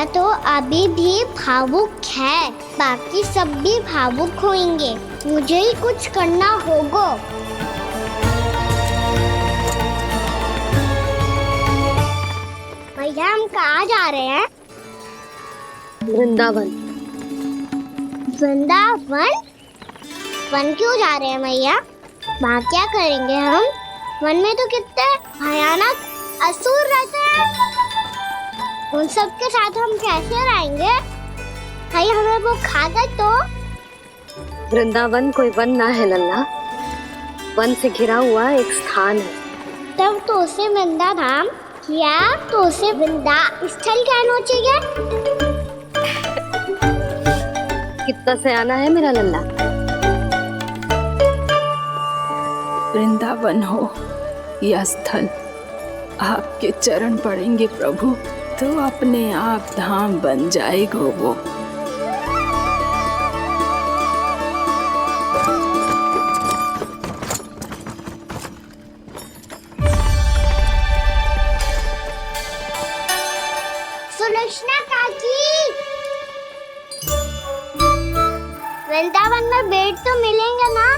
मैया तो अभी भी भावुक है, बाकी सब भी भावुक होंगे। मुझे ही कुछ करना होगा। भैया हम कहाँ जा रहे हैं? वृंदावन। वृंदावन? वन क्यों जा रहे हैं मैया? वहाँ क्या करेंगे हम? वन में तो कितने भयानक असुर रहते हैं। उन सब के साथ हम कैसे रहेंगे? भाई हमें वो खा गए तो? वृंदावन कोई वन ना है लल्ला, वन से घिरा हुआ एक स्थान है। तब तो उसे वृंदा धाम किया तो उसे वृंदा स्थल कहना चाहिए। कितना सयाना है मेरा लल्ला। वृंदावन हो या स्थल, आपके चरण पड़ेंगे प्रभु तो अपने आप धाम बन जाएगा वो। सुलक्षणा काकी, वृंदावन में बेट तो मिलेंगे ना?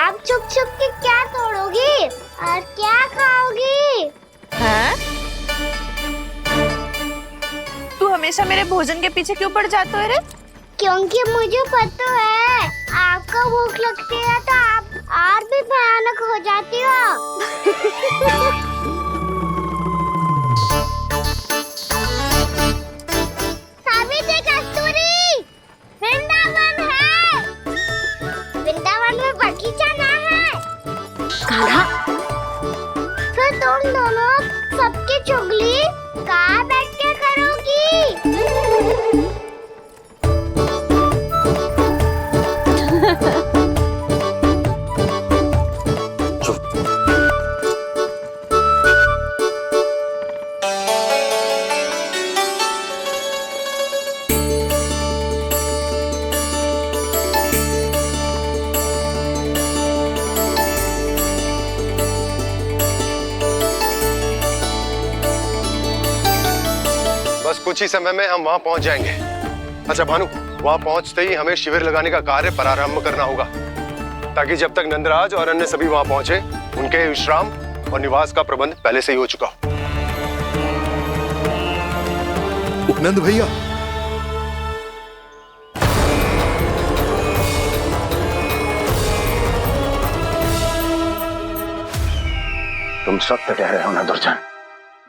आप छुप छुप के क्या तोड़ोगी और क्या खाओगी? हाँ? तू हमेशा मेरे भोजन के पीछे क्यों पड़ जाता है रे? क्योंकि मुझे पता है आपको भूख लगती है तो आप और भी भयानक हो जाती हो। सावित्री, कस्तूरी, वृंदावन है। वृंदावन में बगीचा ना है। कान्हा, फिर तुम दोनों सबकी चुगली कहाँ बैठ के करोगी? बस कुछ ही समय में हम वहां पहुंच जाएंगे। अच्छा भानु, वहां पहुंचते ही हमें शिविर लगाने का कार्य प्रारंभ करना होगा, ताकि जब तक नंदराज और अन्य सभी वहां पहुंचे उनके विश्राम और निवास का प्रबंध पहले से ही हो चुका हो। उपनंद भैया, तुम सत्य कह रहे हो ना दुर्जन,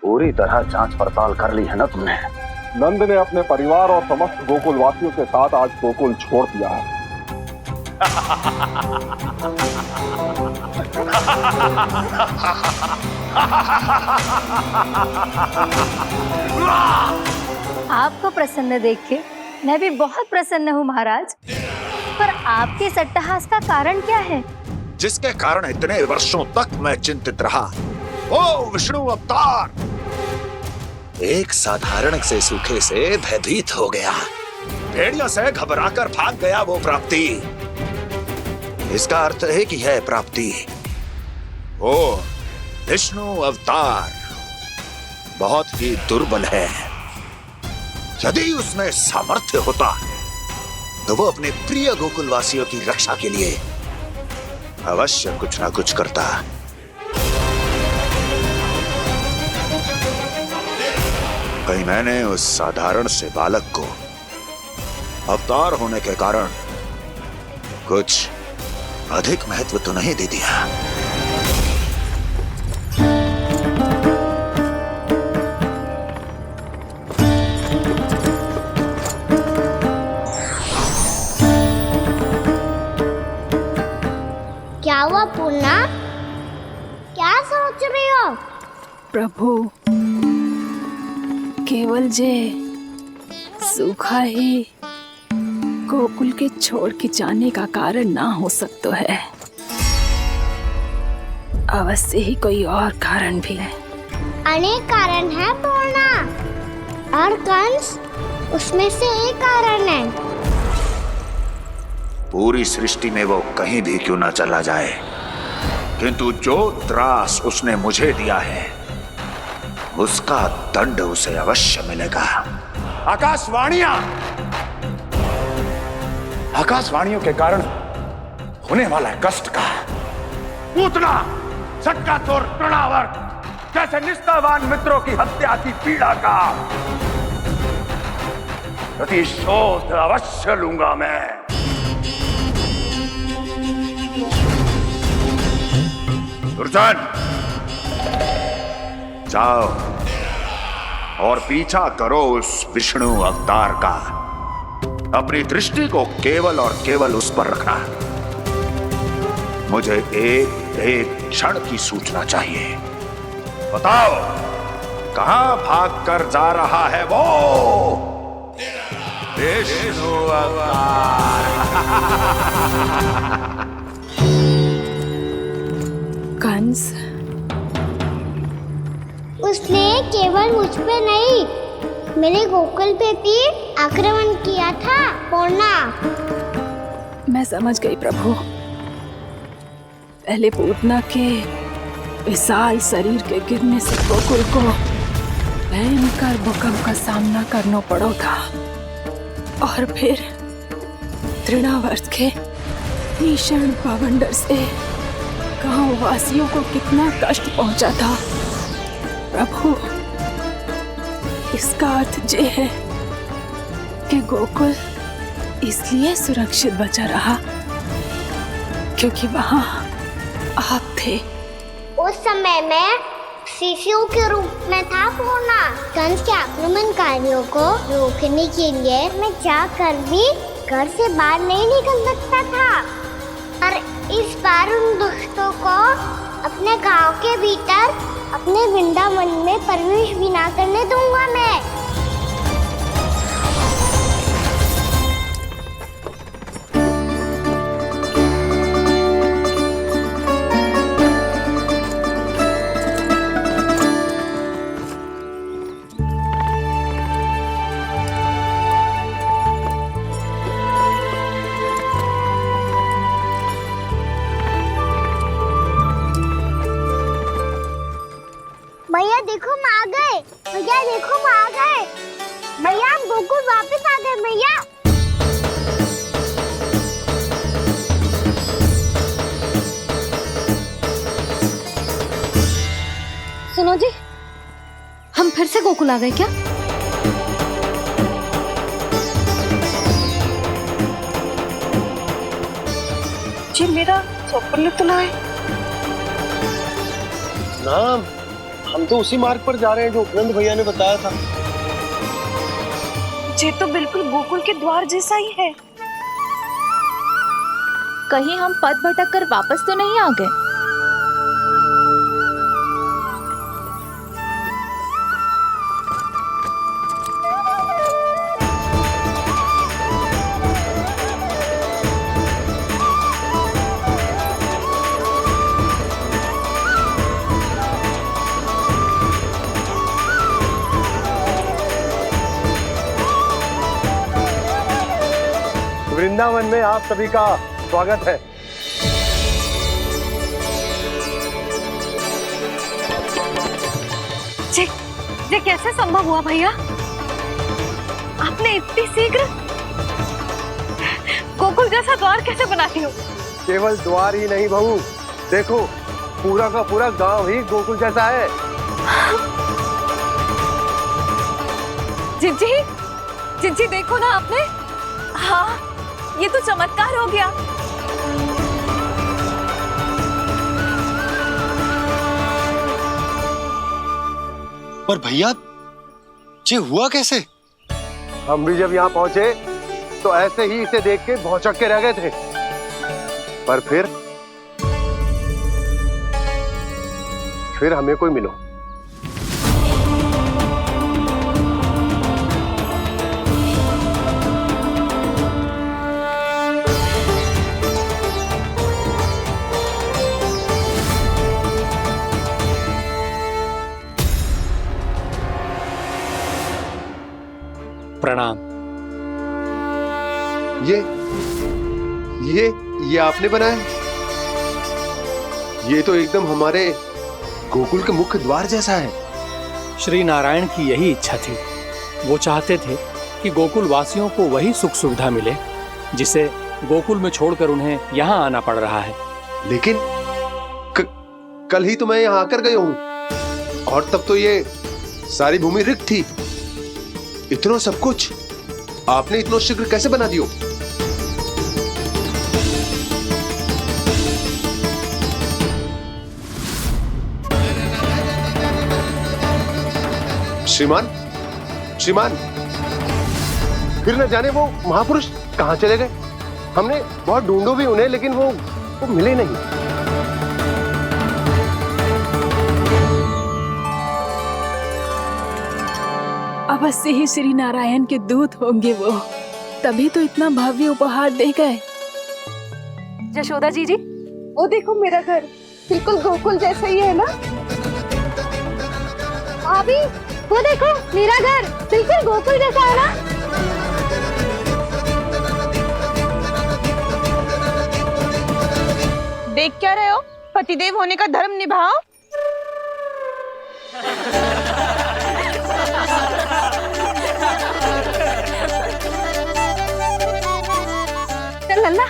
पूरी तरह जांच पड़ताल कर ली है ना तुमने? नंद ने अपने परिवार और समस्त गोकुल वासियों के साथ आज गोकुल छोड़ दिया है। आपको प्रसन्न देख के मैं भी बहुत प्रसन्न हूँ महाराज। पर आपके इस अट्टहास का कारण क्या है? जिसके कारण इतने वर्षों तक मैं चिंतित रहा। ओ विष्णु अवतार! एक साधारण से सूखे से भयभीत हो गया, भेड़ियों से घबराकर भाग गया वो प्राप्ति। इसका अर्थ है कि है प्राप्ति ओ विष्णु अवतार बहुत ही दुर्बल है। यदि उसमें सामर्थ्य होता तो वो अपने प्रिय गोकुलवासियों की रक्षा के लिए अवश्य कुछ ना कुछ करता। कहीं मैंने उस साधारण से बालक को अवतार होने के कारण कुछ अधिक महत्व तो नहीं दे दिया। क्या हुआ पूर्णा? क्या सोच रही हो? प्रभु, केवल जे सूखा ही गोकुल के छोड़ के जाने का कारण ना हो सकता है, अवश्य ही कोई और कारण भी है। अनेक कारण है पूर्णा, और कंस उसमें से एक कारण है। पूरी सृष्टि में वो कहीं भी क्यों ना चला जाए, किंतु जो त्रास उसने मुझे दिया है उसका दंड उसे अवश्य मिलेगा। आकाशवाणियों के कारण होने वाला कष्ट का, पूतना, सटका चोर तृणावर्त जैसे निष्ठावान मित्रों की हत्या की पीड़ा का प्रतिशोध अवश्य लूंगा मैं। दुर्जन, जाओ और पीछा करो उस विष्णु अवतार का। अपनी दृष्टि को केवल और केवल उस पर रखना। मुझे एक क्षण की सूचना चाहिए। बताओ, कहां भागकर जा रहा है वो विष्णु अवतार? कंस, उसने केवल मुझ पे नहीं, मेरे गोकुल पे भी आक्रमण किया था। पूर्णा, मैं समझ गई प्रभु। पहले पूतना के विशाल शरीर के गिरने से गोकुल को भयंकर भूकंप का सामना करना पड़ा था, और फिर तृणावर्त के भीषण पावंडर से गांव वासियों को कितना कष्ट पहुंचा था। प्रभु, इसका अर्थ ये है कि गोकुल इसलिए सुरक्षित बचा रहा क्योंकि वहां आप थे। उस समय मैं शिशु के रूप में था पूर्णा। कंस के आक्रमणकारियों को रोकने के लिए मैं जाकर भी घर से बाहर नहीं निकल सकता था, और इस बार उन दुष्टों को अपने गांव के भीतर अपने वृंदावन में प्रवेश भी ना करने दूंगा मैं। भैया देखो हम आ गए। भैया देखो हम आ गए। भैया हम गोकुल वापस आ गए। भैया सुनो जी, हम फिर से गोकुल आ गए क्या? जी मेरा स्वप्न तो ना है। ना, हम तो उसी मार्ग पर जा रहे हैं जो उपनंद भैया ने बताया था। ये तो बिल्कुल गोकुल के द्वार जैसा ही है। कहीं हम पथ भटक कर वापस तो नहीं आ गए? वृंदावन में आप सभी का स्वागत है। ये कैसे संभव हुआ भैया? आपने इतनी शीघ्र गोकुल जैसा द्वार कैसे बनाती हो? केवल द्वार ही नहीं बहू, देखो पूरा का पूरा गांव ही गोकुल जैसा है। जिज्जी, जिज्जी देखो ना आपने। हाँ, ये तो चमत्कार हो गया। पर भैया, ये हुआ कैसे? हम भी जब यहाँ पहुंचे तो ऐसे ही इसे देख के भौचक के रह गए थे, पर फिर हमें कोई मिलो। प्रणाम। ये आपने बनाया? ये तो एकदम हमारे गोकुल के मुख्य द्वार जैसा है। श्री नारायण की यही इच्छा थी। वो चाहते थे कि गोकुल वासियों को वही सुख सुविधा मिले जिसे गोकुल में छोड़कर उन्हें यहाँ आना पड़ रहा है। लेकिन कल ही तो मैं यहाँ आकर गया हूँ और तब तो ये सारी भूमि रिक्त थी। इतना सब कुछ आपने इतना शीघ्र कैसे बना दियो? श्रीमान, श्रीमान, फिर न जाने वो महापुरुष कहां चले गए। हमने बहुत ढूंढो भी उन्हें, लेकिन वो मिले नहीं। अवश्य ही श्री नारायण के दूत होंगे वो, तभी तो इतना भव्य उपहार दे गए। यशोदा जी, वो देखो मेरा घर बिल्कुल गोकुल जैसा ही है ना। भाभी, वो देखो मेरा घर बिल्कुल गोकुल जैसा है ना। देख क्या रहे हो? पतिदेव होने का धर्म निभाओ। चल लल्ला,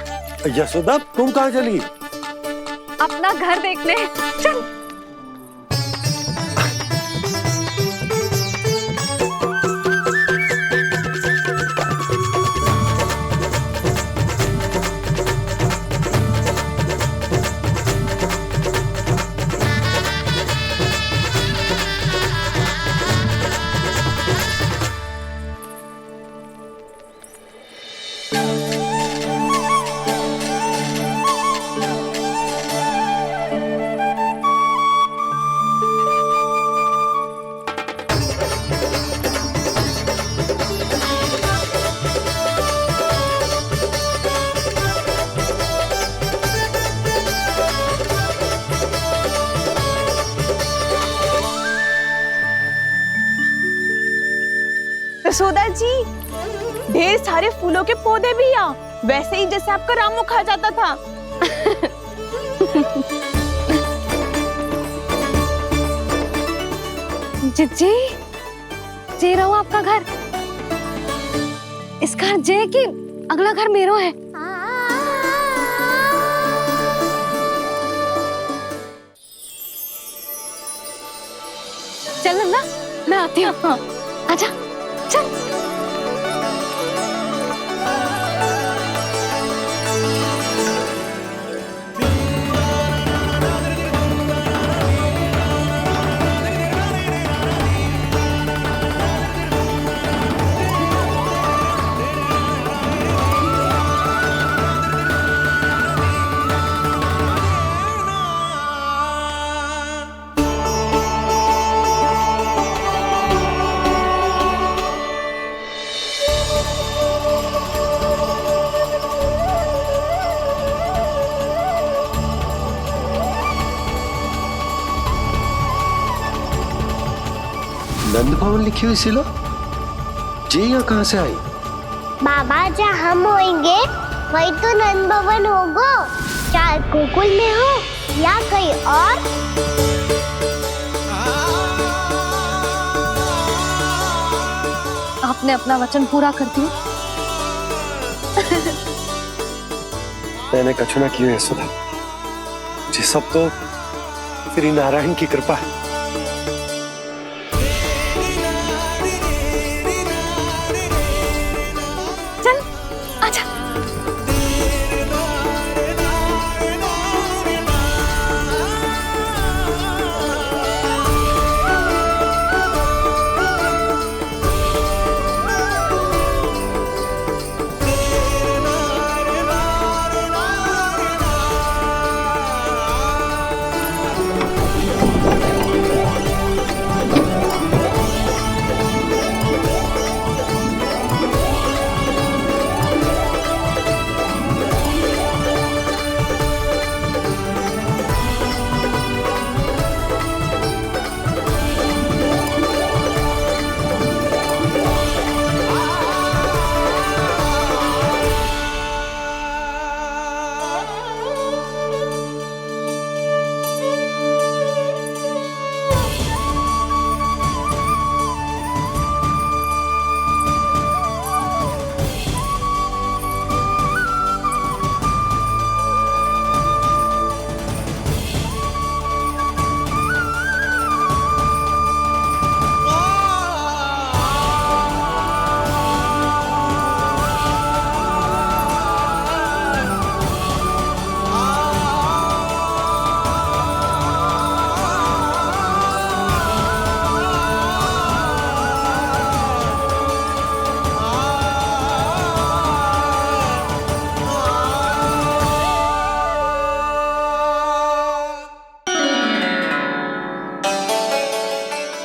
यशोदा तुम कहाँ चली? अपना घर देखने चल। यशोदा जी, ढेर सारे फूलों के पौधे भी यहाँ, वैसे ही जैसे आपका रामू खा जाता था। जी जे रहो आपका घर। इस घर जे की अगला घर मेरो है। चल ना, मैं आती हूँ। आजा चल। नंद भवन लिखी हुई सिलो जी यहाँ कहाँ से आई? बाबा, जहाँ हम होंगे वही तो नंद भवन होगा। चाहे गोकुल में हो या कहीं और। आपने अपना वचन पूरा कर दिया। मैंने कछु ना किया है सुधा जी, सब तो श्री नारायण की कृपा है। चल आजा।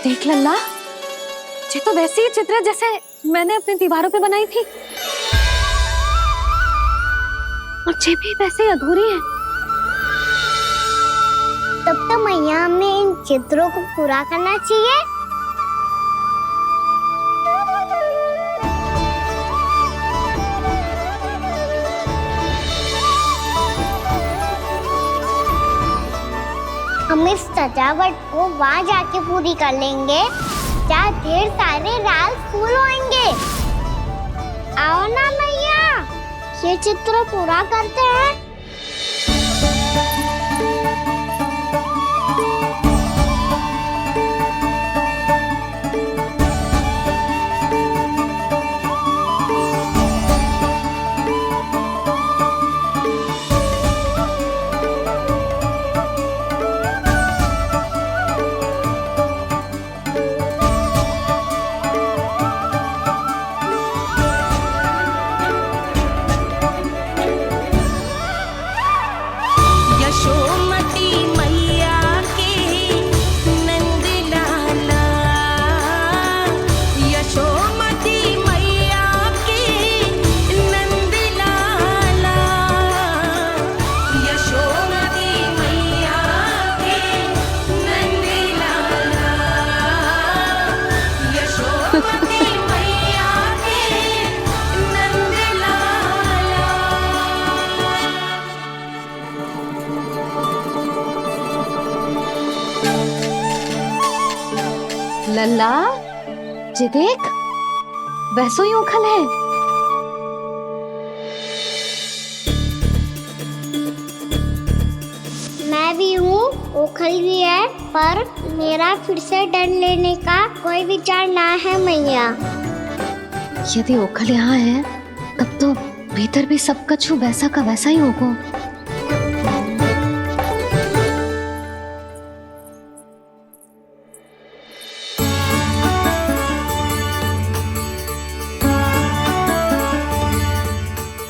देख लल्ला, ये तो वैसी ही चित्र है जैसे मैंने अपनी दीवारों पे बनाई थी, और ये भी वैसे ही अधूरी है। तब तो मैया हमें इन चित्रों को पूरा करना चाहिए। हम इस सजावट को वहाँ जाके पूरी कर लेंगे जहाँ ढेर सारे लाल फूल होंगे। आओ ना मैया, ये चित्र पूरा करते हैं। लल्ला, ये देख, वैसो ही उखल है। मैं भी हूँ, ओखल भी है, पर मेरा फिर से डर लेने का कोई विचार ना है मैया। यदि ओखल यहाँ है, तब तो भीतर भी सब कछु वैसा का वैसा ही होगा।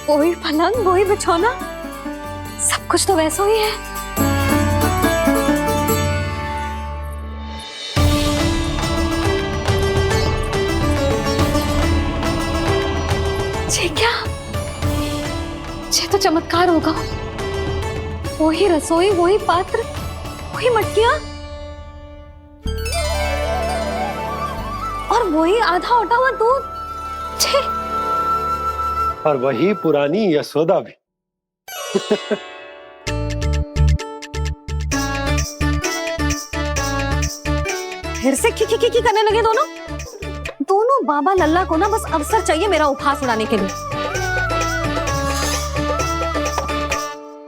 वही पलंग, वही बिछौना, सब कुछ तो वैसा ही है। ये क्या? ये तो चमत्कार होगा। वही रसोई, वही पात्र, वही मटकियां, और वही आधा उटा हुआ दूध। छे! और वही पुरानी यशोदा भी। फिर से की करने लगे दोनों बाबा लल्ला को ना बस अवसर चाहिए मेरा उपहास उड़ाने के लिए।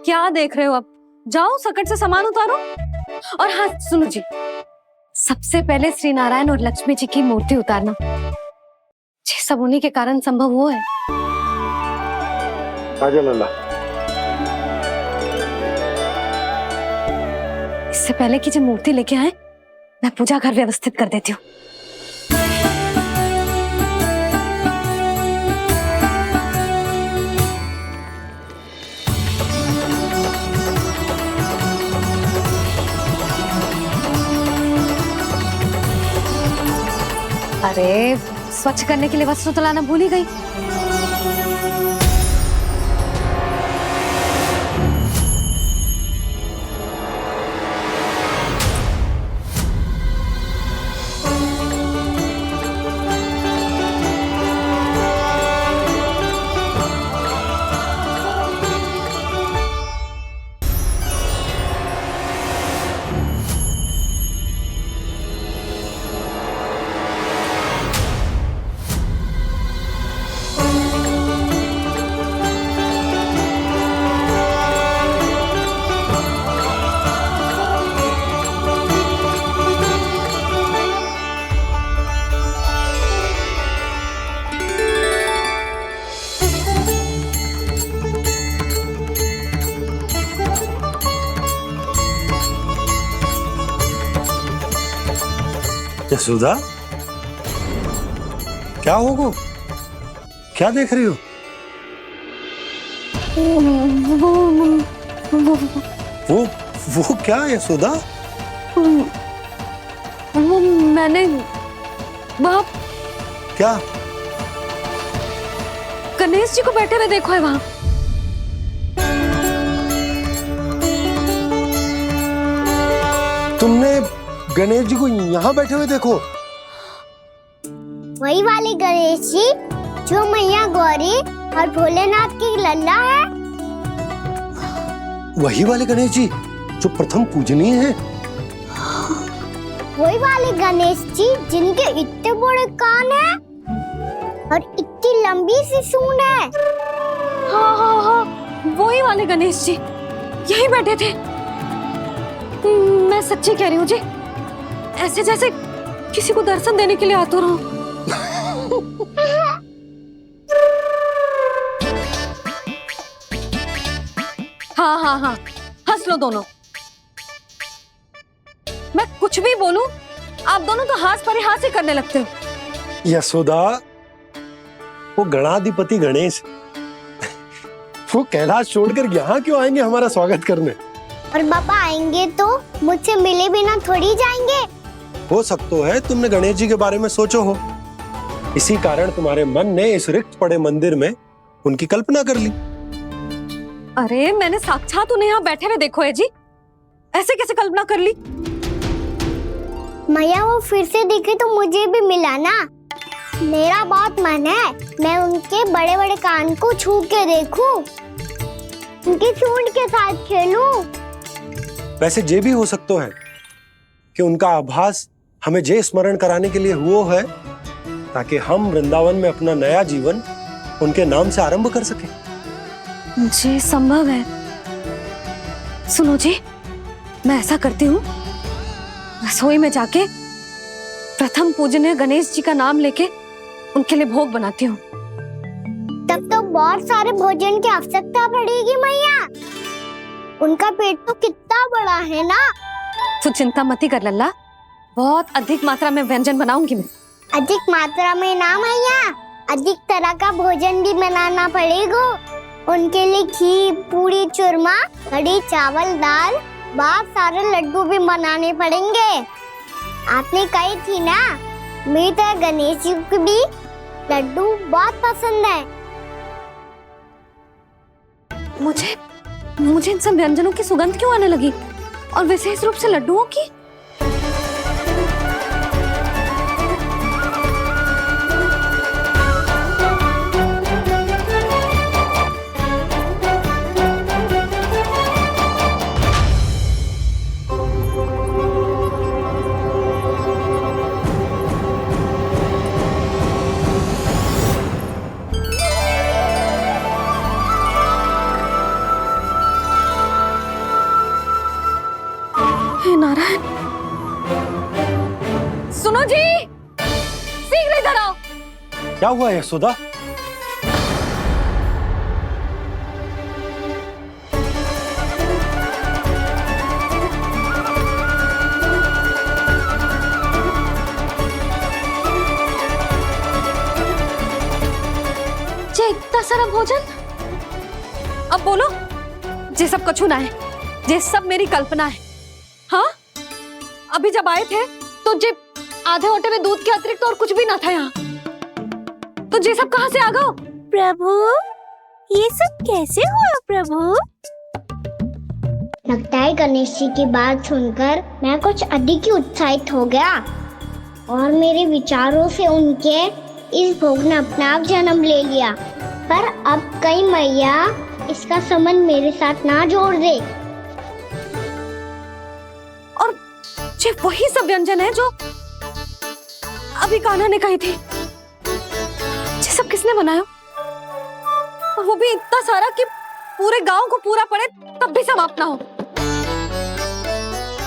क्या देख रहे हो? अब जाओ, सकट से सामान उतारो। और हाँ सुनो जी, सबसे पहले श्री नारायण और लक्ष्मी जी की मूर्ति उतारना। ये सब उन्हीं के कारण संभव हुआ है। आजा लल्ला। इससे पहले कि जो मूर्ति लेके आए, मैं पूजा घर व्यवस्थित कर देती हूँ। अरे, स्वच्छ करने के लिए वस्त्र तो लाना भूल ही गई। यशोदा, क्या होगा? क्या देख रही हो? वो क्या यशोदा? वो मैंने वहाँ क्या? गणेश जी को बैठे हुए देखो है वहाँ। तुमने गणेश जी को यहाँ बैठे हुए देखो? वही वाले गणेश जी जो मैया गौरी और भोलेनाथ की लल्ला है। वही वाले गणेश जी जो प्रथम पूजनीय हैं? वही वाले गणेश जी जिनके इतने बड़े कान हैं और इतनी लंबी सी सूंड है। हाँ हाँ हाँ, वही वाले गणेश जी यही बैठे थे। मैं सच्ची कह रही हूँ जी, ऐसे जैसे किसी को दर्शन देने के लिए आतुर हूँ। हाँ हाँ हाँ, हंस लो दोनों। मैं कुछ भी बोलूं, आप दोनों तो हाथ पर हाथ ही करने लगते हो। यशोदा, वो गणाधिपति गणेश वो कैलाश छोड़कर यहाँ क्यों आएंगे हमारा स्वागत करने? और पापा आएंगे तो मुझसे मिले बिना थोड़ी जाएंगे। हो सकता है तुमने गणेश जी के बारे में सोचो हो, इसी कारण तुम्हारे मन ने इस रिक्त पड़े मंदिर में उनकी कल्पना कर ली। अरे मैंने साक्षात उन्हें यहाँ बैठे हुए देखो है जी, ऐसे कैसे कल्पना कर ली? मैया वो फिर से दिखे तो मुझे भी मिला ना। मेरा बहुत मन है मैं उनके बड़े बड़े कान को छू के देखूं, उनकी सूंड के साथ खेलूं। वैसे ये भी हो सकता है कि उनका आभास हमें जे स्मरण कराने के लिए हुआ है ताकि हम वृंदावन में अपना नया जीवन उनके नाम से आरंभ कर सके। जी संभव है। सुनो जी, मैं ऐसा करती हूँ, रसोई में जाके प्रथम पूजनीय गणेश जी का नाम लेके उनके लिए भोग बनाती हूँ। तब तो बहुत सारे भोजन की आवश्यकता पड़ेगी मैया, उनका पेट तो कितना बड़ा है ना। तू चिंता मत कर लल्ला, बहुत अधिक मात्रा में व्यंजन बनाऊंगी मैं। अधिक मात्रा में ना मैया, अधिक तरह का भोजन भी बनाना पड़ेगा। उनके लिए खीर, पूरी, चूरमा, कढ़ी, चावल, दाल, बहुत सारे लड्डू भी बनाने पड़ेंगे। आपने कही थी ना, मेरी तरह गणेश जी को भी लड्डू बहुत पसंद है। मुझे इन सब व्यंजनों की सुगंध क्यों आने लगी, और विशेष रूप से लड्डुओं की? नारायण, सुनो जी, शीघ्र इधर आओ। क्या हुआ यशोदा? जे इतना सारा भोजन, अब बोलो, जे सब कछु ना है, जे सब मेरी कल्पना है। हाँ, अभी जब आए थे तो जे आधे ओटे में दूध के अतिरिक्त और कुछ भी ना था यहाँ, तो जे सब कहाँ से आ गए? प्रभु, ये सब कैसे हुआ प्रभु? लगता है गणेश जी की बात सुनकर मैं कुछ अधिक ही उत्साहित हो गया और मेरे विचारों से उनके इस भोग ने अपना आप जन्म ले लिया। पर अब कहीं मैया इसका संबंध मेरे साथ ना जोड़ दे। और ये वही सब व्यंजन है जो अभी कान्हा ने कही थी। ये सब किसने बनाया? और वो भी इतना सारा कि पूरे गांव को पूरा पड़े तब भी समाप्त ना हो।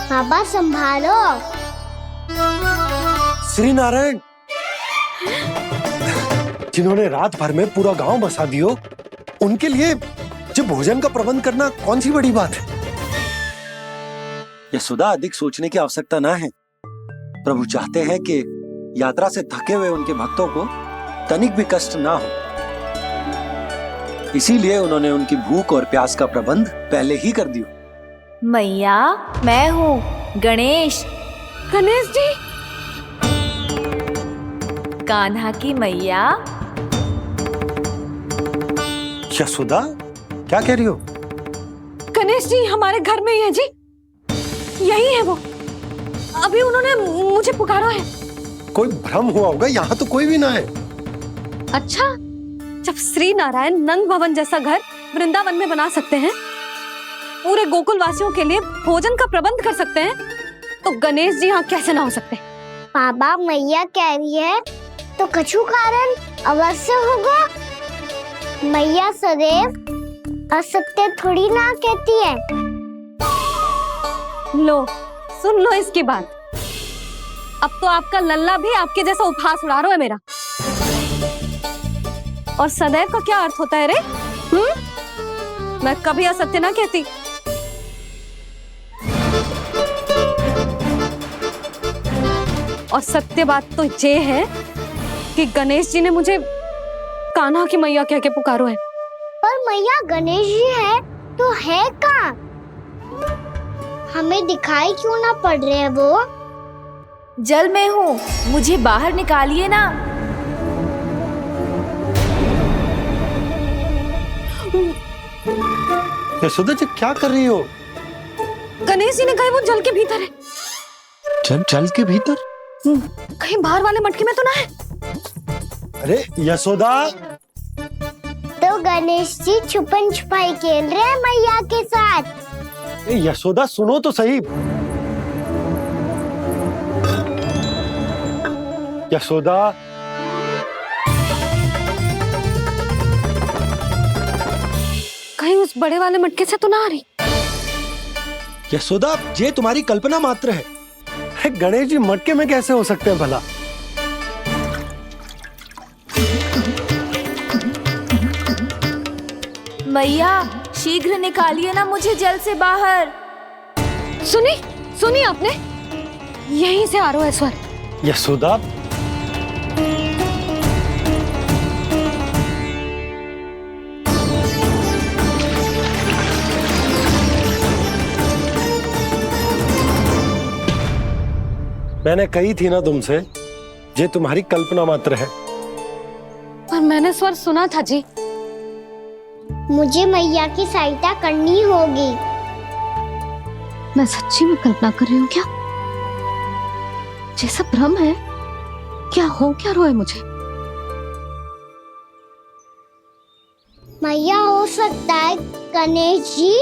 बाबा संभालो। श्री नारायण, जिन्होंने रात भर में पूरा गांव बसा दियो, उनके लिए जो भोजन का प्रबंध करना कौन सी बड़ी बात है? यशोदा, अधिक सोचने की आवश्यकता ना है। प्रभु चाहते हैं कि यात्रा से थके हुए उनके भक्तों को तनिक भी कष्ट ना हो, इसीलिए उन्होंने उनकी भूख और प्यास का प्रबंध पहले ही कर दिया। मैया, मैं हूँ गणेश। गणेश जी, कान्हा की मैया। यशोदा, क्या कह रही हो? गणेश जी हमारे घर में ही है जी, यही है वो। अभी उन्होंने मुझे पुकारा है। कोई भ्रम हुआ होगा, यहाँ तो कोई भी ना है। अच्छा, जब श्री नारायण नंद भवन जैसा घर वृंदावन में बना सकते हैं, पूरे गोकुल वासियों के लिए भोजन का प्रबंध कर सकते हैं, तो गणेश जी यहाँ कैसे ना हो सकते? बाबा मैया कह रही है तो कछु कारण अवश्य होगा। मैया सदैव असत्य थोड़ी ना कहती है। लो सुन लो इसकी बात। अब तो आपका लल्ला भी आपके जैसा उपहास उड़ा रहा है मेरा। और सदैव का क्या अर्थ होता है रे? मैं कभी असत्य ना कहती। और सत्य बात तो ये है कि गणेश जी ने मुझे कान्हा की मैया कह के पुकारो है। पर मैया गणेश जी है तो है कहाँ? हमें दिखाई क्यों ना पड़ रहे हैं वो? जल में हूँ, मुझे बाहर निकालिए ना। यशोदा जी क्या कर रही हो? गणेश जी ने कहा वो जल के भीतर है। जल के भीतर? कहीं बाहर वाले मटके में तो ना है? अरे यशोदा, तो गणेश जी छुपन छुपाई खेल रहे हैं मैया के साथ। यशोदा सुनो तो सही। यशोदा, कहीं उस बड़े वाले मटके से तो ना आ रही? यशोदा ये तुम्हारी कल्पना मात्र है। गणेश जी मटके में कैसे हो सकते हैं भला? मैया शीघ्र निकालिए ना मुझे जल से बाहर। सुनी आपने? यहीं से आ रहा है स्वर। यशोदा, मैंने कही थी ना तुमसे, ये तुम्हारी कल्पना मात्र है। पर मैंने स्वर सुना था जी। मुझे मैया की सहायता करनी होगी। मैं सच्ची में कल्पना कर रही हूँ क्या? जैसा भ्रम है क्या? हो क्या रहा है मुझे? मैया हो सकता है गणेश जी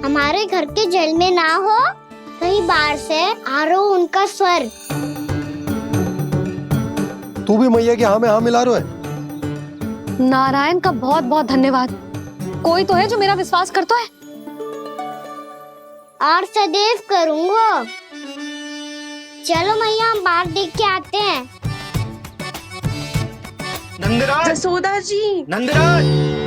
हमारे घर के जल में ना हो, कहीं बाहर से आ रहा हो उनका स्वर। तू भी मैया के हाँ में हाँ मिला रहा है। नारायण का बहुत बहुत धन्यवाद। कोई तो है जो मेरा विश्वास करता है। और सदैव करूंगा। चलो मैया हम बाहर देख के आते हैं। नंदराज, जसोदा जी, नंदराज,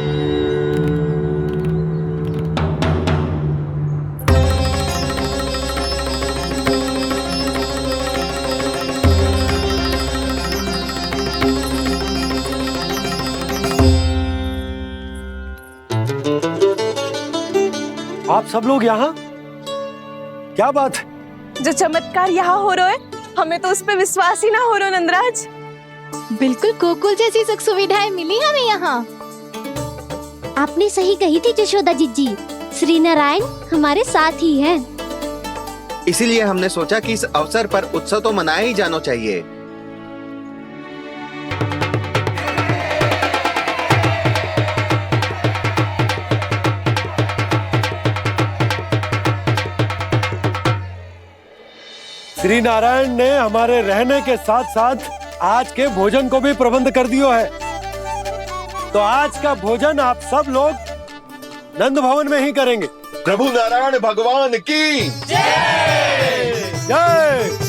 आप सब लोग यहाँ? क्या बात है? जो चमत्कार यहाँ हो रहा है, हमें तो उस पे विश्वास ही ना हो रहा नंदराज। बिल्कुल गोकुल जैसी सुख सुविधाएं मिली हमें यहाँ। आपने सही कही थी जशोदा जीजी, श्री नारायण हमारे साथ ही हैं। इसीलिए हमने सोचा कि इस अवसर पर उत्सव तो मनाया ही जाना चाहिए। श्री नारायण ने हमारे रहने के साथ साथ आज के भोजन को भी प्रबंध कर दियो है। तो आज का भोजन आप सब लोग नंद भवन में ही करेंगे। प्रभु नारायण भगवान की जय जय।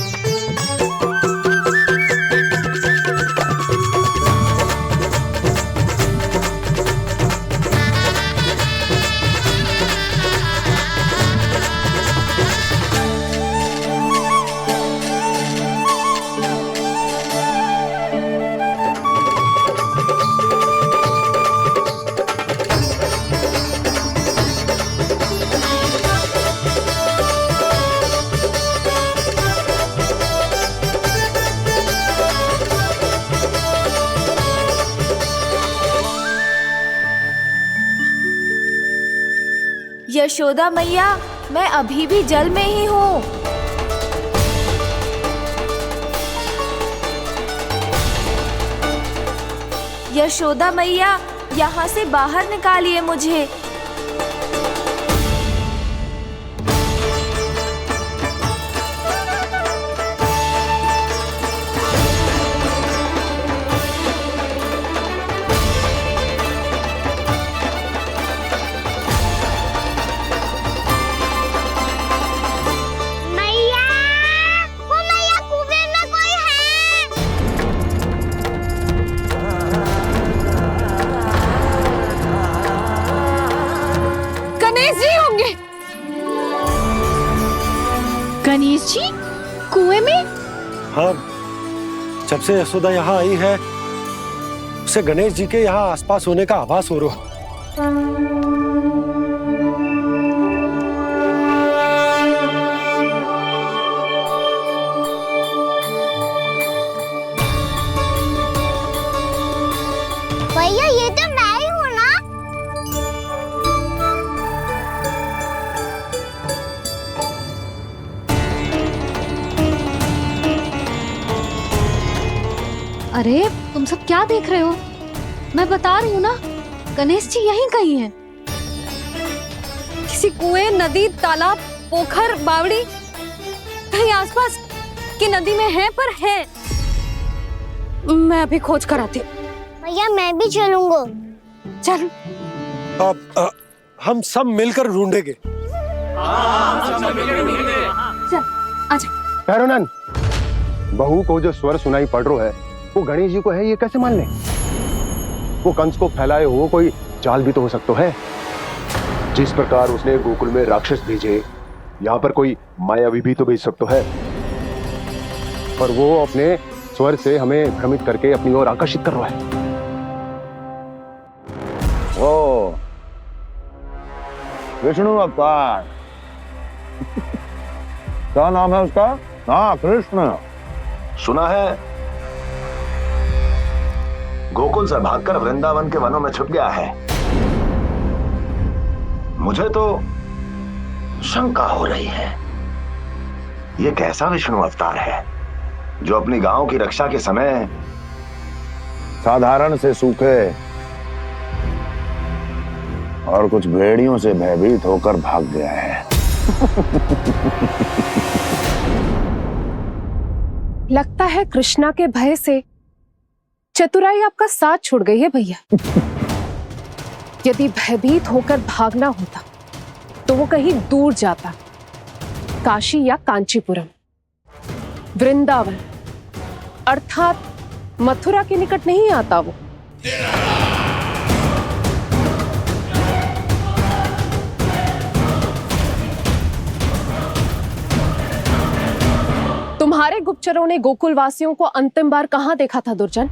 यशोदा मैया, मैं अभी भी जल में ही हूँ। यशोदा मैया, यहाँ से बाहर निकालिए मुझे। गणेश जी कुएं में? हाँ, जब से यशोदा यहाँ आई है उसे गणेश जी के यहाँ आसपास होने का आभास हो रहा। भैया ये तो मैं ही हूँ ना? अरे तुम सब क्या देख रहे हो? मैं बता रही हूँ ना, गणेश जी यहीं कहीं हैं। किसी कुएं, नदी, तालाब, पोखर, बावड़ी, कहीं आसपास की नदी में है, पर है। मैं अभी खोज कर आती हूँ। भैया मैं भी चलूंगा। चल। अब हम सब मिलकर ढूंढेंगे। चल, आजा। भैरवनंद, बहू को जो स्वर सुनाई पड़ रहा है वो गणेश जी को है, ये कैसे मान ले? वो कंस को फैलाए हो कोई चाल भी तो हो सकता है। जिस प्रकार उसने गोकुल में राक्षस भेजे, यहाँ पर कोई मायावी भी तो भेज सकता है। पर वो अपने स्वर से हमें भ्रमित करके अपनी ओर आकर्षित कर रहा है। ओ विष्णु अवतार। क्या नाम है उसका? हाँ, कृष्ण। सुना है गोकुल से भागकर वृंदावन के वनों में छुप गया है। मुझे तो शंका हो रही है, ये कैसा विष्णु अवतार है जो अपनी गांव की रक्षा के समय साधारण से सूखे और कुछ भेड़ियों से भयभीत होकर भाग गया है। लगता है कृष्णा के भय से चतुराई आपका साथ छोड़ गई है भैया। यदि भयभीत होकर भागना होता तो वो कहीं दूर जाता, काशी या कांचीपुरम, वृंदावन अर्थात मथुरा के निकट नहीं आता वो। तुम्हारे गुप्तचरों ने गोकुल वासियों को अंतिम बार कहां देखा था दुर्जन?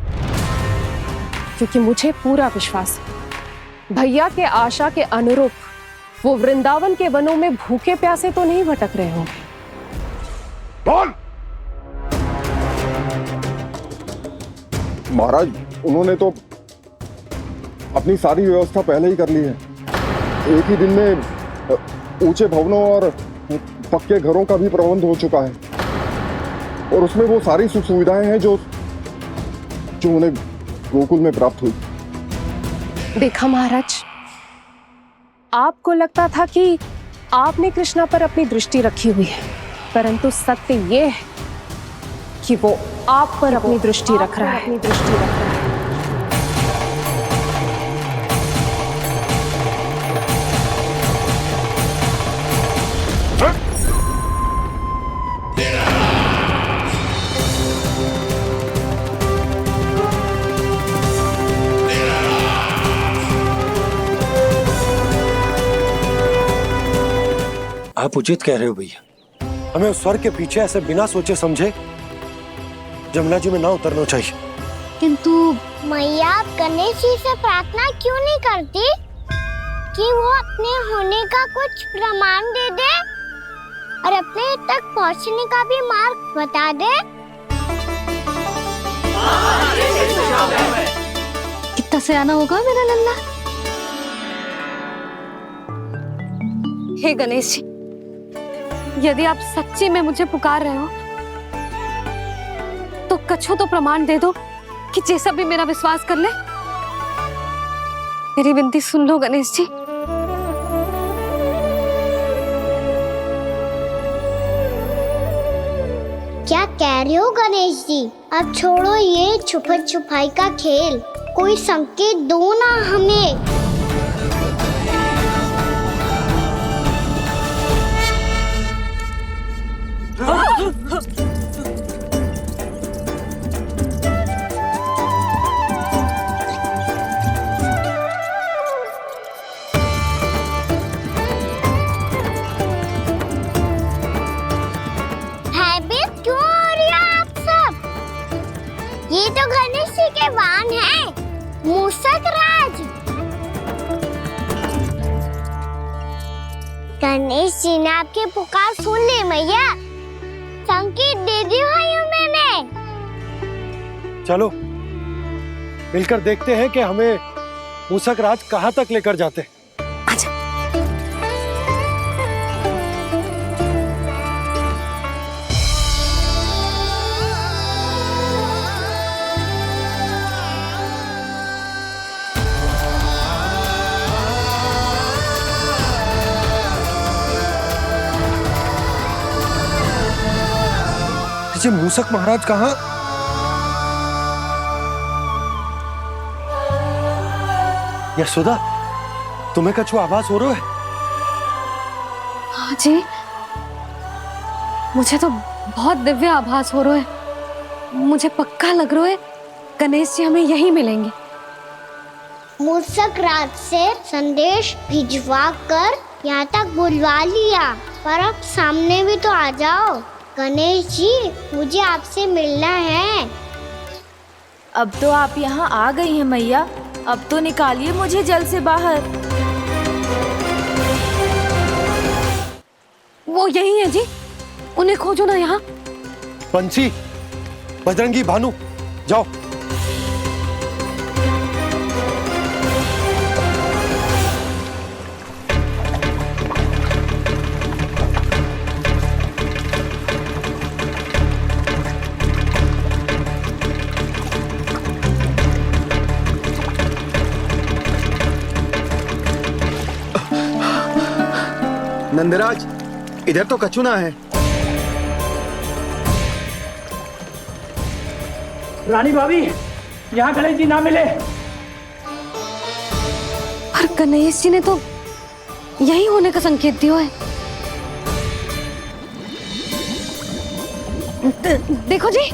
क्योंकि मुझे पूरा विश्वास है भैया के आशा के अनुरूप वो वृंदावन के वनों में भूखे प्यासे तो नहीं भटक रहे होंगे। बोल! महाराज, उन्होंने तो अपनी सारी व्यवस्था पहले ही कर ली है। एक ही दिन में ऊंचे भवनों और पक्के घरों का भी प्रबंध हो चुका है और उसमें वो सारी सुख सुविधाएं हैं जो उन्हें गोकुल में प्राप्त हुई। देखा महाराज, आपको लगता था कि आपने कृष्णा पर अपनी दृष्टि रखी हुई है, परंतु सत्य ये है कि वो आप पर अपनी दृष्टि रख रहा है। आप उचित कह रहे हो भैया, हमें उस स्वर के पीछे ऐसे बिना सोचे समझे जमुना जी में ना उतरना चाहिए। किंतु मैया, आप गणेश जी से प्रार्थना क्यों नहीं करती कि वो अपने होने का कुछ प्रमाण दे दे और अपने तक पहुंचने का भी मार्ग बता दे? कितना सयाना होगा मेरा लल्ला। हे गणेश जी, यदि आप सच्ची में मुझे पुकार रहे हो तो कछो तो प्रमाण दे दो कि जैसा भी मेरा विश्वास कर ले। मेरी विनती सुन लो गणेश जी। क्या कह रहे हो गणेश जी? अब छोड़ो ये छुपन छुपाई का खेल, कोई संकेत दो ना हमें। भयभीत क्यों हो रही हो आप सब? ये तो गणेश जी के वाहन हैं, मूषक राज। गणेश जी ने आपकी पुकार सुन ली मैया, संकेत दे दी भाइयों मैंने। चलो मिलकर देखते हैं कि हमें मूषक राज कहाँ तक लेकर जाते हैं। ये मूषक महाराज कहाँ? यशोदा, तुम्हें कछु आभास हो रहा है? हाँ जी, मुझे तो बहुत दिव्य आभास हो रहा है। मुझे पक्का लग रहा है गणेश जी हमें यहीं मिलेंगे। मूषक राज से संदेश भिजवा कर यहाँ तक बुलवा लिया, पर अब सामने भी तो आ जाओ। गणेश जी, मुझे आपसे मिलना है। अब तो आप यहाँ आ गई हैं मैया, अब तो निकालिए मुझे जल से बाहर। वो यही है जी, उन्हें खोजो ना यहाँ। बंसी, बजरंगी, भानु, जाओ। नंदराज, इधर तो कछु ना है। रानी भाभी, यहाँ गणेश जी ना मिले। पर गणेश जी ने तो यही होने का संकेत दिया है। देखो जी,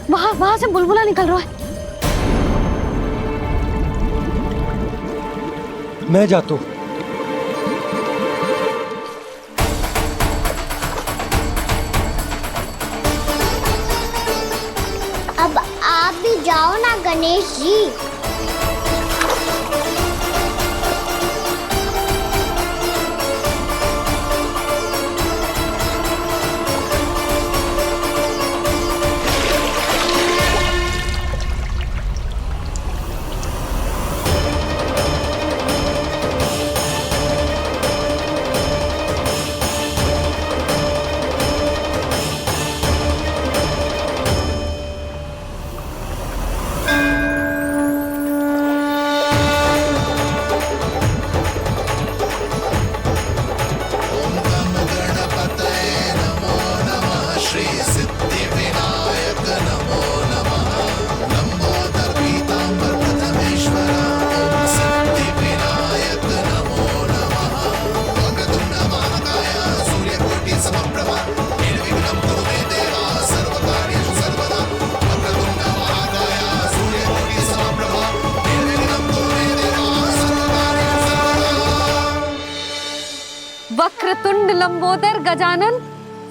वहां से बुलबुला निकल रहा है। मैं जाता हूँ। अब आप भी जाओ ना गणेश जी। वक्रतुंड लंबोदर गजानन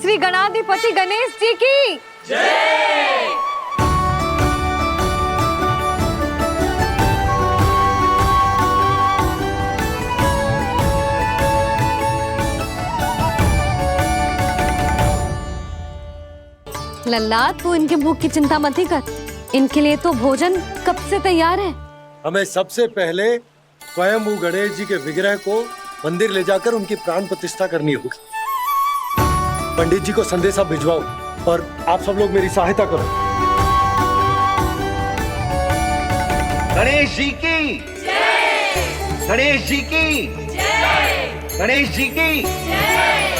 श्री गणाधिपति गणेश जी की जय। लल्ला, तू इनके भूख की चिंता मत ही कर, इनके लिए तो भोजन कब से तैयार है। हमें सबसे पहले स्वयं गणेश जी के विग्रह को मंदिर ले जाकर उनकी प्राण प्रतिष्ठा करनी होगी। पंडित जी को संदेशा भिजवाओ और आप सब लोग मेरी सहायता करो। गणेश जी की जय! गणेश जी की जय! गणेश जी की जय!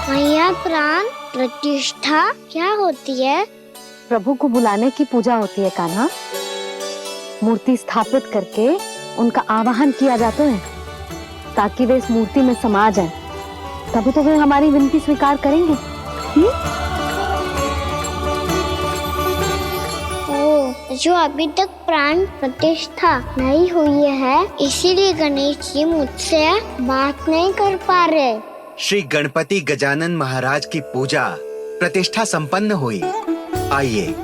मैया प्राण प्रतिष्ठा क्या होती है? प्रभु को बुलाने की पूजा होती है कान्हा। मूर्ति स्थापित करके उनका आवाहन किया जाता है ताकि वे इस मूर्ति में समा जाएं। तभी तो वे हमारी विनती स्वीकार करेंगे। जो अभी तक प्राण प्रतिष्ठा नहीं हुई है, इसीलिए गणेश जी मुझसे बात नहीं कर पा रहे। श्री गणपति गजानन महाराज की पूजा प्रतिष्ठा संपन्न हुई। आइए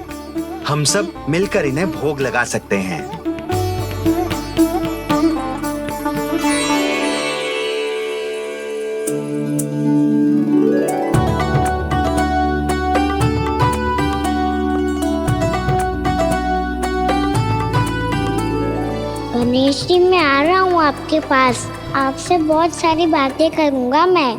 हम सब मिलकर इन्हें भोग लगा सकते हैं। गणेश जी मैं आ रहा हूँ आपके पास, आपसे बहुत सारी बातें करूँगा मैं।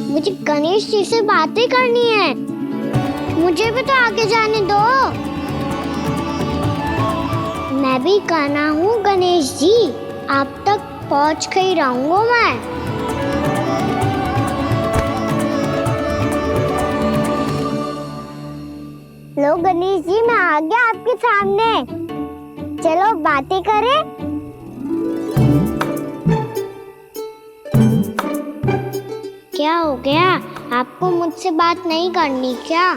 मुझे गणेश जी से बातें करनी है, मुझे भी तो आगे जाने दो। मैं भी कान्हा हूँ गणेश जी, आप तक पहुँच कर ही रहूँगा मैं। लो गणेश जी मैं आ गया आपके सामने, चलो बातें करें। क्या हो गया, आपको मुझसे बात नहीं करनी क्या?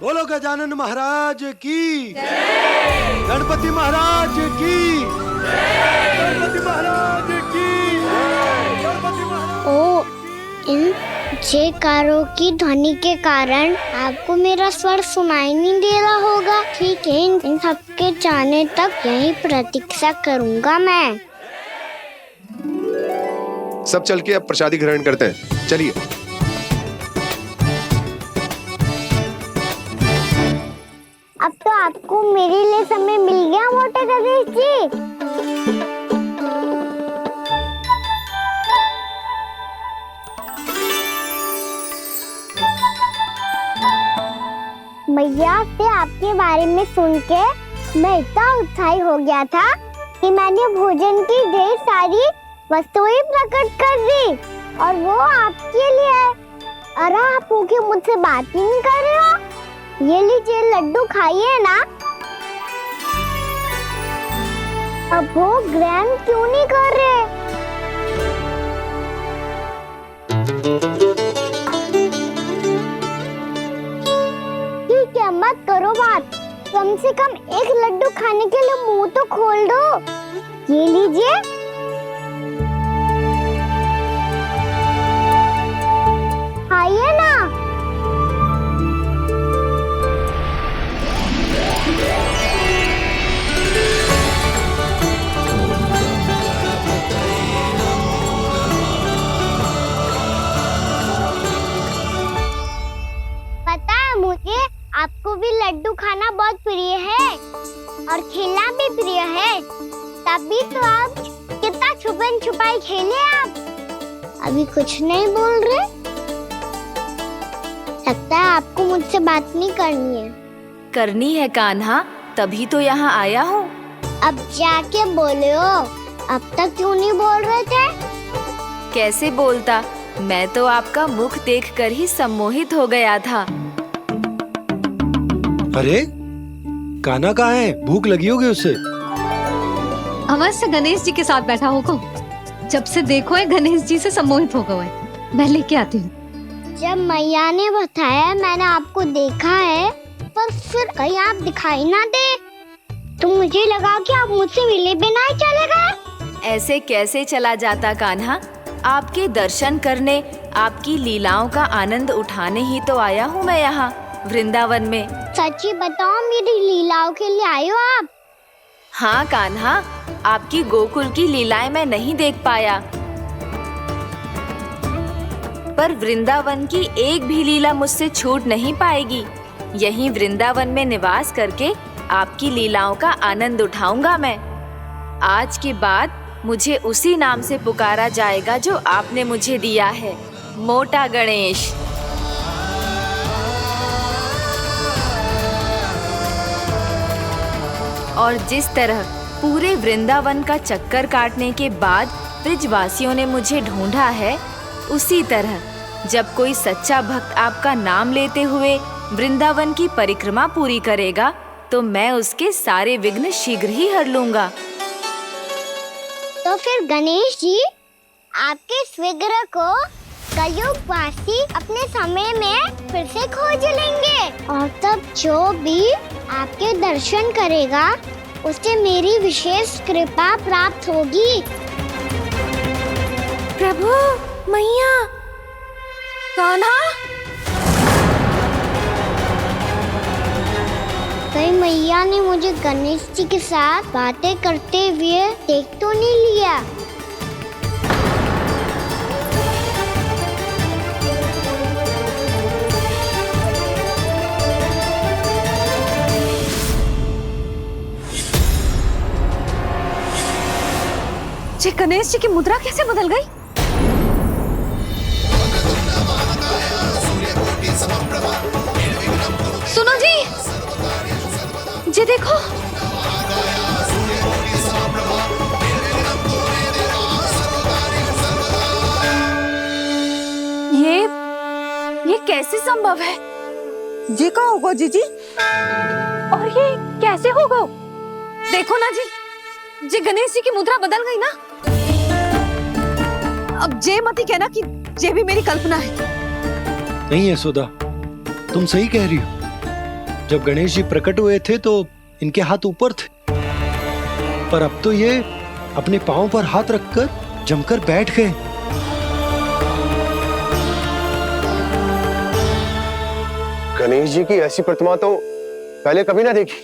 बोलो गजानन महाराज की जय! गणपति महाराज की जय! गणपति महाराज की जय! गणपति महाराज। ओ, इन जयकारों की ध्वनि के कारण आपको मेरा स्वर सुनाई नहीं दे रहा होगा। ठीक है, इन सबके जाने तक यही प्रतीक्षा करूंगा मैं। सब चल के अब प्रसादी ग्रहण करते हैं, चलिए। अब तो आपको मेरे लिए समय मिल गया मोटे गणेश जी। मैया से आपके बारे में सुन के मैं इतना उत्साही हो गया था कि मैंने भोजन की ढेर सारी वस्तुएं प्रकट कर दी, और वो आपके लिए। अरे आप भूखे मुझसे बात ही नहीं कर रहे हो। ये लीजिए लड्डू खाइए ना। अब वो ग्रहण क्यों नहीं कर रहे? ठीक है, मत करो बात, कम से कम एक लड्डू खाने के लिए मुंह तो खोल दो। ये लीजिए। खाइए ना। पता है मुझे, आपको भी लड्डू खाना बहुत प्रिय है और खेलना भी प्रिय है, तभी तो आप कितना छुपन छुपाई खेले। आप अभी कुछ नहीं बोल रहे, लगता है आपको मुझसे बात नहीं करनी है। करनी है कान्हा, तभी तो यहाँ आया हूँ। अब जाके बोलो, अब तक क्यों नहीं बोल रहे थे? कैसे बोलता, मैं तो आपका मुख देखकर ही सम्मोहित हो गया था। अरे कान्हा कहाँ है? भूख लगी होगी उससे। अवश्य गणेश जी के साथ बैठा होगा। जब से देखो है गणेश जी से सम्मोहित हो गए। मैं लेके आती हूँ। जब मैया ने बताया मैंने आपको देखा है, पर फिर कहीं आप दिखाई ना दे, तो मुझे लगा कि आप मुझसे मिले बिना ही चले गए। ऐसे कैसे चला जाता कान्हा, आपके दर्शन करने, आपकी लीलाओं का आनंद उठाने ही तो आया हूँ मैं यहाँ वृंदावन में। सच्ची बताओ, मेरी लीलाओं के लिए आए हो आप? हाँ कान्हा, आपकी गोकुल की लीलाएं मैं नहीं देख पाया। पर वृंदावन की एक भी लीला मुझसे छूट नहीं पाएगी। यहीं वृंदावन में निवास करके आपकी लीलाओं का आनंद उठाऊंगा मैं। आज के बाद मुझे उसी नाम से पुकारा जाएगा जो आपने मुझे दिया है, मोटा गणेश। और जिस तरह पूरे वृंदावन का चक्कर काटने के बाद ब्रिजवासियों ने मुझे ढूंढा है, उसी तरह जब कोई सच्चा भक्त आपका नाम लेते हुए वृंदावन की परिक्रमा पूरी करेगा तो मैं उसके सारे विघ्न शीघ्र ही हर लूंगा। तो फिर गणेश जी, आपके इस विग्रह को कलयुगवासी अपने समय में फिर से खोज लेंगे और तब जो भी आपके दर्शन करेगा उसे मेरी विशेष कृपा प्राप्त होगी। प्रभु, मैया, कान्हा, कहीं मैया ने मुझे गणेश जी के साथ बातें करते हुए देख तो नहीं लिया? जी, गणेश जी की मुद्रा कैसे बदल गई? सुनो जी, जी देखो, ये कैसे संभव है? जी का होगा जीजी? और ये कैसे होगा? देखो ना जी गणेश जी की मुद्रा बदल गई ना। अब जे मत ही कहना कि ये भी मेरी कल्पना है। नहीं यशोदा, तुम सही कह रही हो। जब गणेश जी प्रकट हुए थे तो इनके हाथ ऊपर थे, पर अब तो ये अपने पांव पर हाथ रखकर जमकर बैठ गए। गणेश जी की ऐसी प्रतिमा तो पहले कभी ना देखी।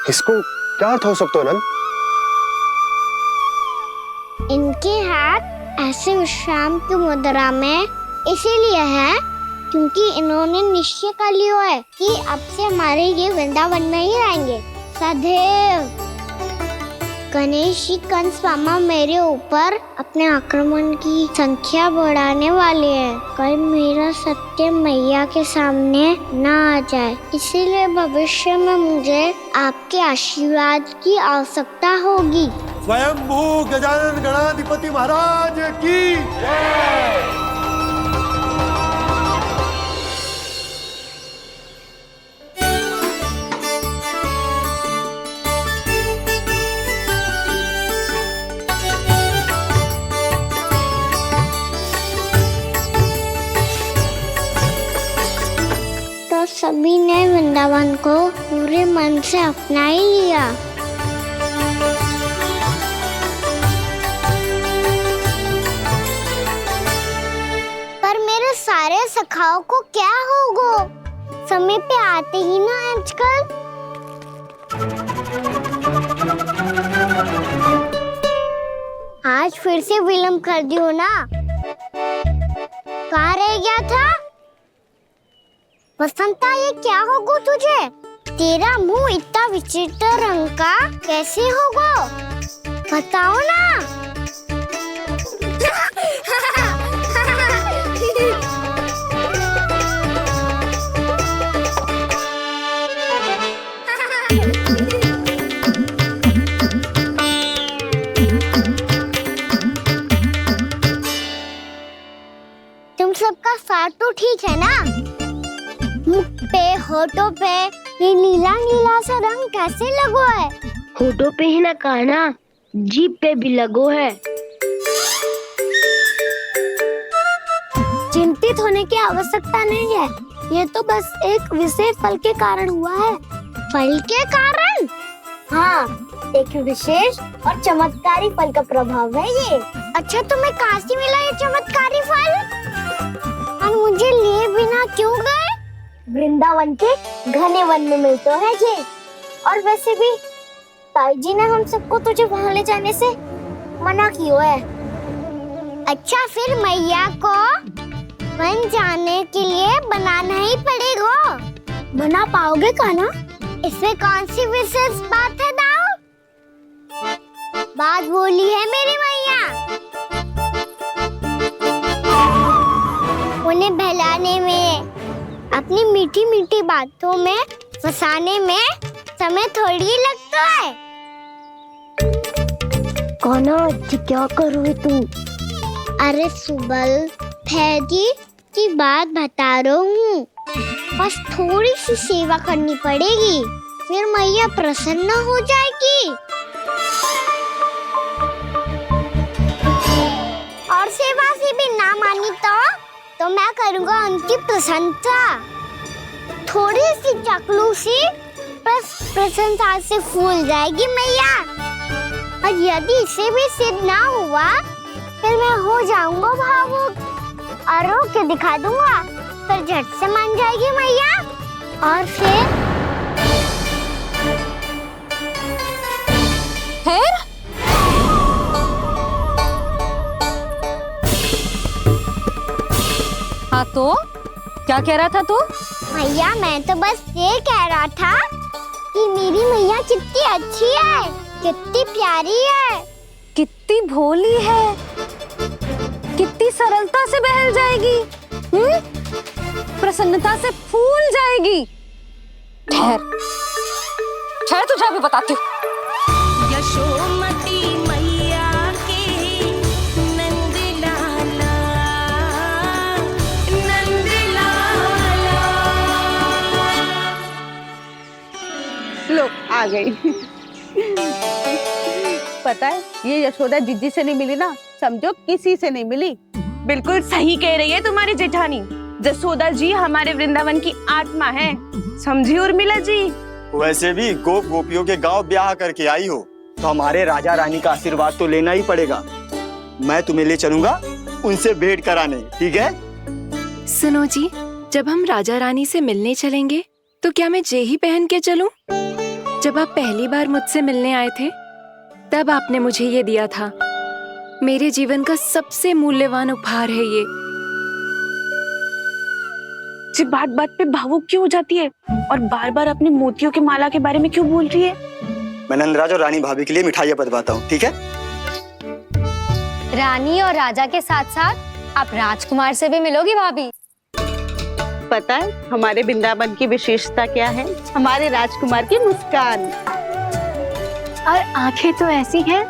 इसको क्या अर्थ हो सकता है नंद? इनके हाथ ऐसे विश्राम की मुद्रा में इसीलिए है क्योंकि इन्होंने निश्चय कर लिया है कि अब से हमारे ये वृंदावन में ही रहेंगे सदैव। गणेश जी कंस मामा मेरे ऊपर अपने आक्रमण की संख्या बढ़ाने वाले हैं। कल मेरा सत्य मैया के सामने ना आ जाए, इसीलिए भविष्य में मुझे आपके आशीर्वाद की आवश्यकता होगी। स्वयंभू गजानन गणाधिपति महाराज की जय। तो सभी ने वृंदावन को पूरे मन से अपना ही लिया। पर मेरे सारे सखाओं को क्या होगा? समय पे आते ही ना आजकल। आज फिर से विलंब कर दियो ना। कहाँ रह गया था? वसंता, ये क्या होगा तुझे? तेरा मुंह इतना विचित्र रंग का कैसे होगा? बताओ ना। तुम सबका साथ तो ठीक है ना? मुख पे, होठों पे ये नीला नीला सा रंग कैसे लगो है? होठों पे ही ना कान्हा, जीभ पे भी लगो है। चिंतित होने की आवश्यकता नहीं है, ये तो बस एक विशेष फल के कारण हुआ है। फल के कारण? हाँ, एक विशेष और चमत्कारी फल का प्रभाव है ये। अच्छा, तुम्हें कहाँ से मिला ये चमत्कारी फल? और मुझे लिए बिना क्यों गए? वृंदावन के घने वन में मिलते है ये। और वैसे भी ताई जी ने हम सबको तुझे वहाँ ले जाने से मना किया है। अच्छा, फिर मैया को वन जाने के लिए बनाना ही पड़ेगा। बना पाओगे कान्हा? इसमें कौन सी विशेष बात है दाऊ? बात बोली है मेरी मैया। उन्हें बहलाने में, अपनी मीठी मीठी बातों में फंसाने में समय थोड़ी ही लगता है। कान्हा जी क्या करोगे तुम? अरे सुबल, फैदी की बात बता रहा हूँ। बस थोड़ी सी सेवा करनी पड़ेगी, फिर मैया प्रसन्न हो जाएगी। और सेवा से भी ना मानी तो मैं करूँगा उनकी प्रशंसा। थोड़ी सी चाकलूसी बस प्रशंसा से फूल जाएगी मैया। और यदि इसे भी सिद्ध ना हुआ, फिर मैं हो जाऊंगा भावुक और रो के दिखा दूंगा, फिर झट से मान जाएगी मैया। और फिर हाँ तो क्या कह रहा था तू? मैया मैं तो बस ये कह रहा था कि मेरी मैया कितनी अच्छी है, कितनी प्यारी है, कितनी भोली है, कितनी सरलता से बहल जाएगी, प्रसन्नता से फूल जाएगी। ठहर ठहर, तुझे अभी बताती हूँ। यशोमती मैया के नंद लाला, नंद लाला। लो आ गई। पता है ये यशोदा जीजी से नहीं मिली ना, समझो किसी से नहीं मिली। बिल्कुल सही कह रही है तुम्हारी जेठानी। यशोदा जी हमारे वृंदावन की आत्मा है, समझी उर्मिला जी। वैसे भी गोप गोपियों के गांव ब्याह करके आई हो तो हमारे राजा रानी का आशीर्वाद तो लेना ही पड़ेगा। मैं तुम्हें ले चलूंगा उनसे भेंट कराने, ठीक है? सुनो जी, जब हम राजा रानी से मिलने चलेंगे तो क्या मैं जे ही पहन के चलूं? जब आप पहली बार मुझसे मिलने आए थे तब आपने मुझे ये दिया था। मेरे जीवन का सबसे मूल्यवान उपहार है ये। जी बात बात पे भावुक क्यों हो जाती है और बार बार अपनी मोतियों की माला के बारे में क्यों बोल रही है? मैं नंदराज और रानी भाभी के लिए मिठाइयाँ बंटवाता हूँ, ठीक है? रानी और राजा के साथ साथ आप राजकुमार से भी मिलोगी भाभी। पता है हमारे वृंदावन की विशेषता क्या है? हमारे राजकुमार की मुस्कान और आंखें तो ऐसी हैं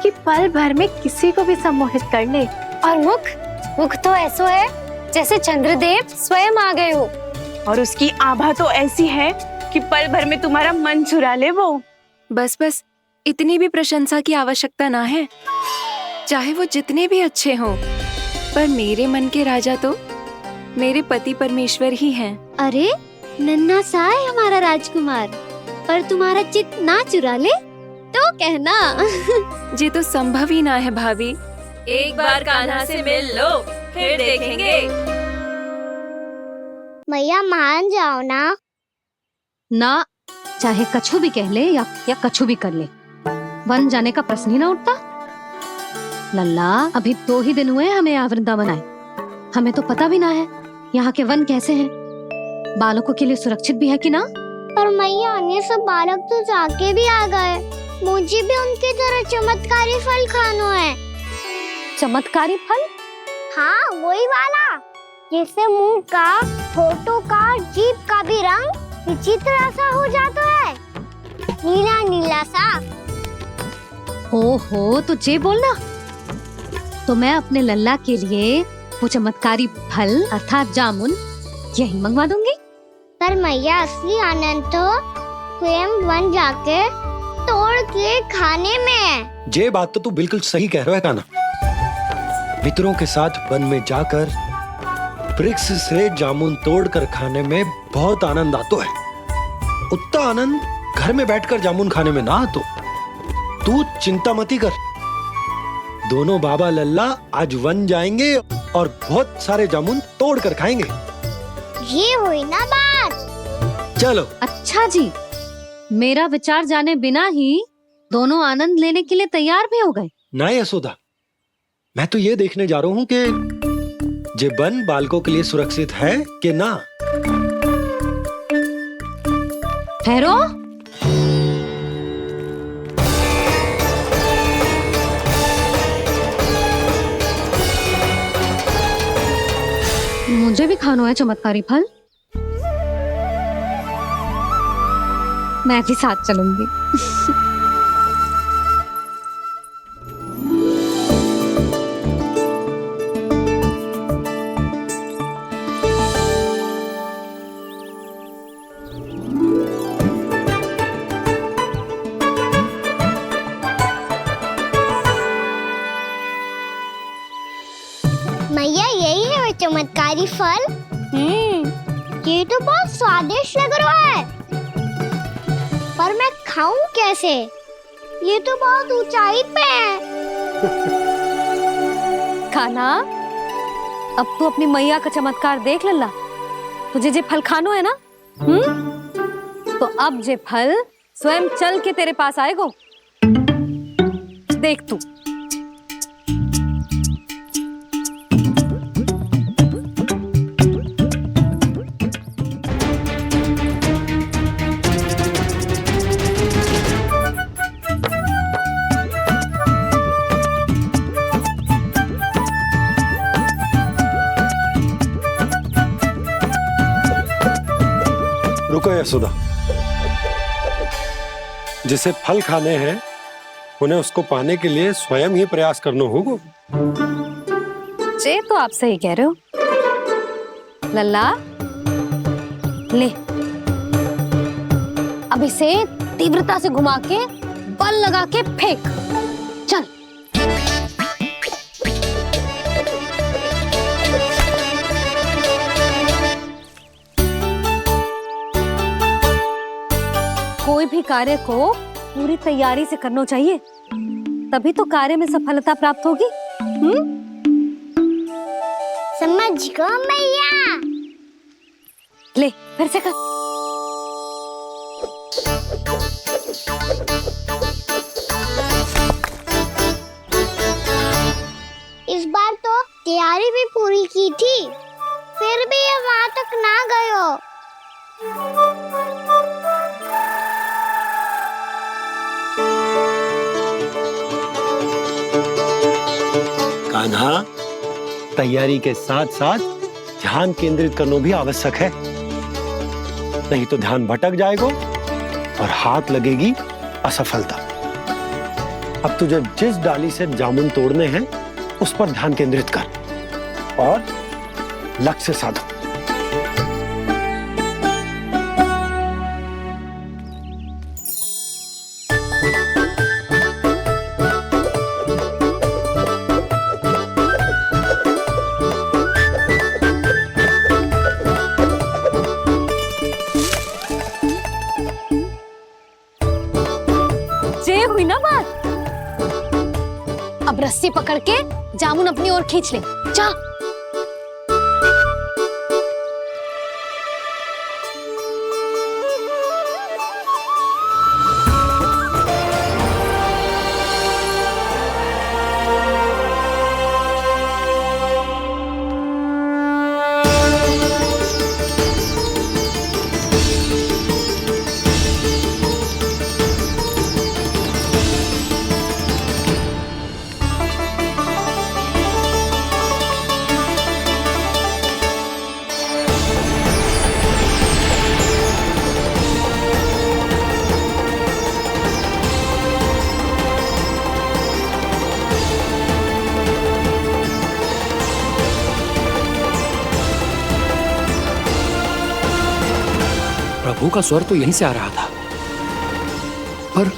कि पल भर में किसी को भी सम्मोहित कर ले। और मुख तो ऐसा है जैसे चंद्रदेव स्वयं आ गए हो। और उसकी आभा तो ऐसी है कि पल भर में तुम्हारा मन चुरा ले वो। बस बस, इतनी भी प्रशंसा की आवश्यकता ना है। चाहे वो जितने भी अच्छे हों, पर मेरे मन के राजा तो मेरे पति परमेश्वर ही हैं। अरे नन्हा सा है हमारा राजकुमार, पर तुम्हारा चित्त ना चुरा ले तो कहना। ये तो संभव ही ना है भाभी। एक बार कान्हा से मिल लो, फिर देखेंगे। मैया मान जाओ ना। ना, चाहे कछु भी कह ले या कछु भी कर ले, वन जाने का प्रश्न ही ना उठता। लल्ला, अभी 2 ही दिन हुए हमें यहाँ वृंदावन आए, हमें तो पता भी ना है यहाँ के वन कैसे हैं, बालकों के लिए सुरक्षित भी है कि ना। पर मैया ये सब बालक तो जाके भी आ गए, मुझे भी उनके तरह चमत्कारी फल खाना है। चमत्कारी फल? हाँ वही वाला, जिससे मुंह का, होठों का, जीभ का भी रंग विचित्र सा हो जाता है, नीला नीला सा। हो तो जे बोलना, तो मैं अपने लल्ला के लिए वो चमत्कारी फल अर्थात जामुन यही मंगवा दूंगी। पर मैया असली आनंद तो स्वयं वन जाके तोड़ के खाने में है। ये बात तो तू बिल्कुल सही कह रहा है कान्हा। मित्रों के साथ वन में जाकर वृक्ष से जामुन तोड़कर खाने में बहुत आनंद आता है। उतना आनंद घर में बैठकर जामुन खाने में ना आतो। तू चिंता मती कर, दोनों बाबा लल्ला आज वन जाएंगे और बहुत सारे जामुन तोड़कर खाएंगे। ये हुई ना बात। चलो। अच्छा जी, मेरा विचार जाने बिना ही दोनों आनंद लेने के लिए तैयार भी हो गए। ना यशोदा, मैं तो ये देखने जा रहा हूँ कि जे वन बालकों के लिए सुरक्षित है कि ना? ठहरो। मुझे भी खाना है चमत्कारी फल। मैं भी साथ चलूंगी। मैया यही है वो चमत्कारी फल। ये तो बहुत स्वादिष्ट लग रहा है, पर मैं खाऊं कैसे? ये तो बहुत ऊंचाई पे है। खाना, अब तू अपनी मैया का चमत्कार देख लल्ला। तुझे जे फल खानो है ना, तो अब जे फल स्वयं चल के तेरे पास आएगो। देख तू। रुको यशोदा, जिसे फल खाने हैं उन्हें उसको पाने के लिए स्वयं ही प्रयास करना होगा। जे तो आप सही कह रहे हो लल्ला। ले, अब इसे तीव्रता से घुमा के बल लगा के फेंक। चल। कोई भी कार्य को पूरी तैयारी से करना चाहिए, तभी तो कार्य में सफलता प्राप्त होगी। समझ गो मैया। ले, फिर से कर। इस बार तो तैयारी भी पूरी की थी, फिर भी ये वहां तक ना गयो। कान्हा, तैयारी के साथ साथ ध्यान केंद्रित करना भी आवश्यक है, नहीं तो ध्यान भटक जाएगा और हाथ लगेगी असफलता। अब तुझे जिस डाली से जामुन तोड़ने हैं उस पर ध्यान केंद्रित कर और लक्ष्य साधो। हुई ना बात। अब रस्सी पकड़ के जामुन अपनी ओर खींच ले। जा। प्रभु का स्वर तो यहीं से आ रहा था, पर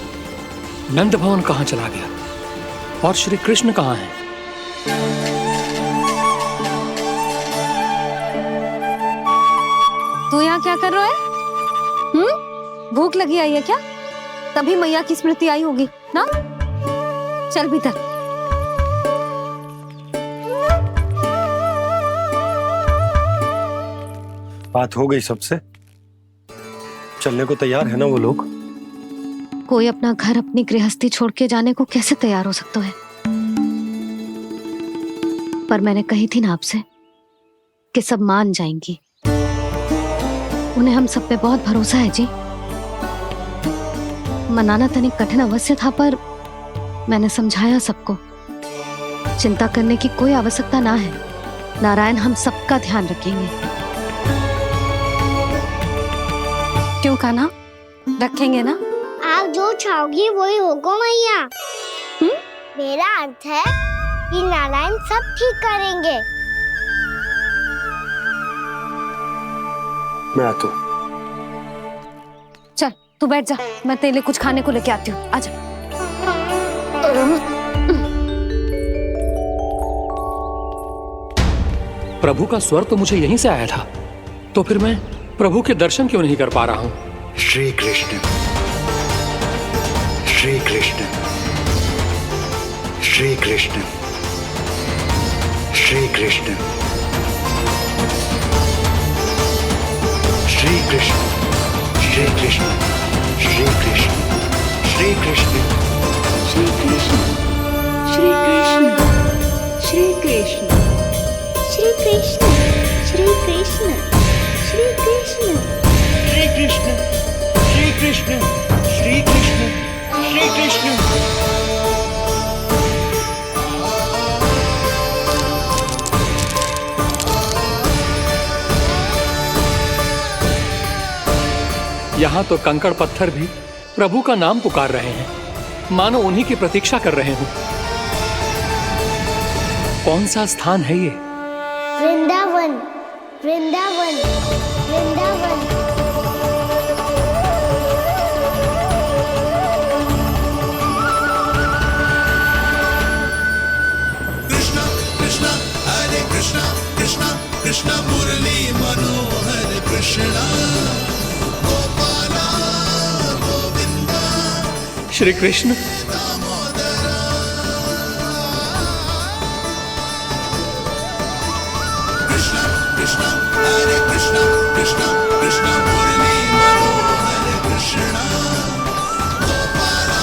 नंद भवन कहां चला गया और श्री कृष्ण कहां हैं? तू यहाँ क्या कर रहा है? भूख लगी आई है क्या? तभी मैया की स्मृति आई होगी ना? चल भीतर। बात हो गई सबसे? चलने को तैयार है ना वो लोग? कोई अपना घर अपनी गृहस्थी छोड़ के जाने को कैसे तैयार हो सकता है? पर मैंने कही थी ना आपसे के सब मान जाएंगी। उन्हें हम सब पे बहुत भरोसा है जी। मनाना तनिक कठिन अवश्य था, पर मैंने समझाया सबको। चिंता करने की कोई आवश्यकता ना है। नारायण हम सबका ध्यान रखेंगे। क्यों कान्हा, रखेंगे ना? आप जो चाहोगी वही होगा मैया। मेरा अर्थ है कि नारायण सब ठीक करेंगे। मैं आता हूँ। चल तू बैठ जा, मैं तेरे लिए कुछ खाने को लेके आती हूँ। आजा। प्रभु का स्वर तो मुझे यहीं से आया था, तो फिर मैं प्रभु के दर्शन क्यों नहीं कर पा रहा हूँ? श्री कृष्ण, श्री कृष्ण, श्री कृष्ण, श्री कृष्ण, श्री कृष्ण, श्री कृष्ण, श्री कृष्ण, श्री कृष्ण, श्री कृष्ण, श्री कृष्ण, श्री कृष्ण, श्री कृष्ण, श्री कृष्ण, श्री कृष्ण, श्री कृष्ण, श्री कृष्ण, श्री कृष्ण, श्री कृष्ण। यहाँ तो कंकड़ पत्थर भी प्रभु का नाम पुकार रहे हैं, मानो उन्हीं की प्रतीक्षा कर रहे हों। कौन सा स्थान है ये? वृंदावन, वृंदावन, वृंदावन। कृष्णा कृष्णा हरे कृष्णा, कृष्णा कृष्णा मुरली मनोहर कृष्णा, गोपाला गोविंदा। श्री कृष्ण, कृष्णा कृष्णा हरे कृष्णा, कृष्णा कृष्णा मुरली मनोहर कृष्णा, गोपाला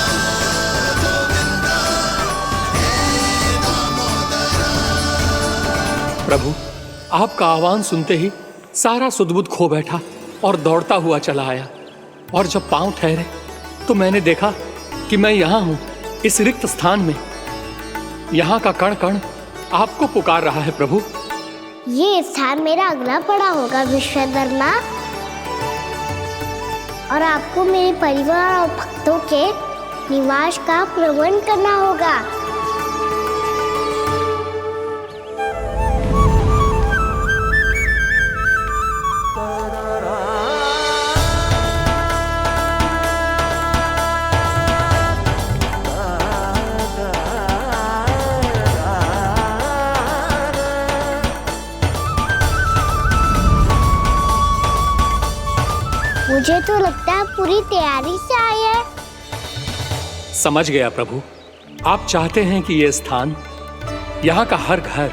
गोविंदा हे दामोदरा। प्रभु आपका आह्वान सुनते ही सारा सुध-बुध खो बैठा और दौड़ता हुआ चला आया। और जब पांव ठहरे तो मैंने देखा कि मैं यहाँ हूँ, इस रिक्त स्थान में। यहाँ का कण कण आपको पुकार रहा है प्रभु। ये स्थान मेरा अगला पड़ा होगा विश्वकर्मा, और आपको मेरे परिवार और भक्तों के निवास का प्रबंध करना होगा। मुझे तो लगता है पूरी तैयारी से आए हैं। समझ गया प्रभु, आप चाहते हैं कि ये स्थान, यहाँ का हर घर,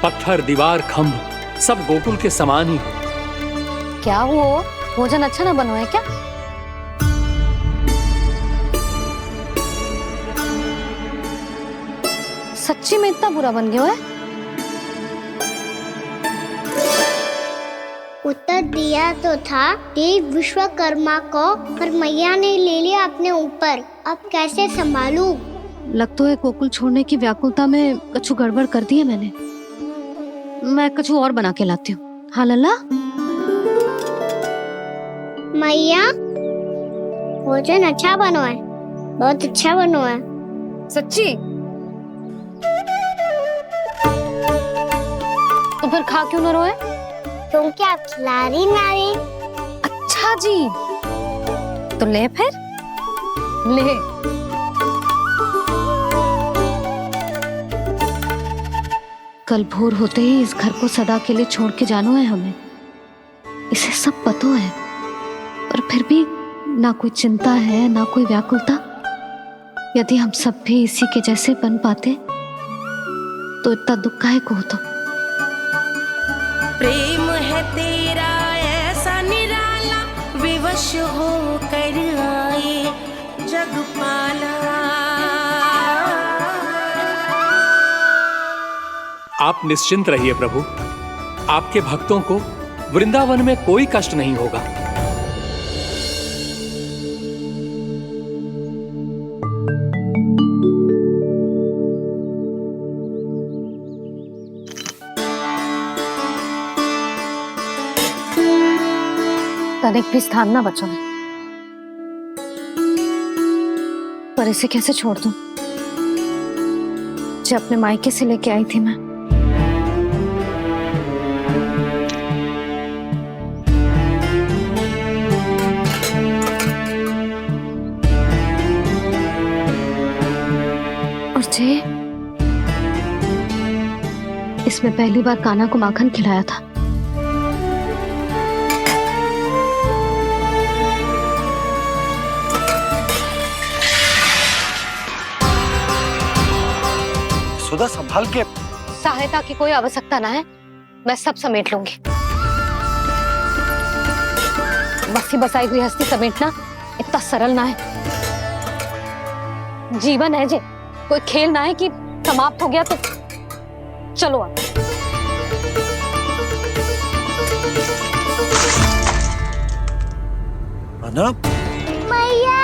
पत्थर, दीवार, खंभ सब गोकुल के समान ही हो। क्या हुआ? भोजन अच्छा ना बनो है क्या? सच्ची में इतना बुरा बन गया है? उत्तर दिया तो था देव विश्वकर्मा को, पर मैया ने ले लिया अपने ऊपर। अब कैसे संभालूं? लग तो है गोकुल छोड़ने की व्याकुलता में कछु गड़बड़ कर दी है मैंने। मैं कछु और बना के लाती हूँ। हाँ लल्ला? मैया, भोजन अच्छा बनो है, बहुत अच्छा बनो है। सच्ची? तो फिर खा क्यों न रोए? क्योंकि आप खिला रही नारी। अच्छा जी, तो ले फिर ले। कल भोर होते ही इस घर को सदा के लिए छोड़ के जाना है हमें। इसे सब पता है, पर फिर भी ना कोई चिंता है ना कोई व्याकुलता। यदि हम सब भी इसी के जैसे बन पाते तो इतना दुख काहे को होता। प्रेम है तेरा ऐसा निराला, विवश हो कर आए जगपाला। आप निश्चिंत रहिए प्रभु, आपके भक्तों को वृंदावन में कोई कष्ट नहीं होगा। तनिक भी स्थान ना बचो है, पर इसे कैसे छोड़ दूं जो अपने मायके से लेके आई थी मैं। और जे इसमें पहली बार कान्हा को माखन खिलाया था। सुधा संभाल के। सहायता की कोई आवश्यकता ना है, मैं सब समेट लूंगी। बसी बसाई गृहस्थी समेटना इतना सरल ना है। जीवन है जे, कोई खेल ना है कि समाप्त हो गया तो चलो आप। अना? मैया,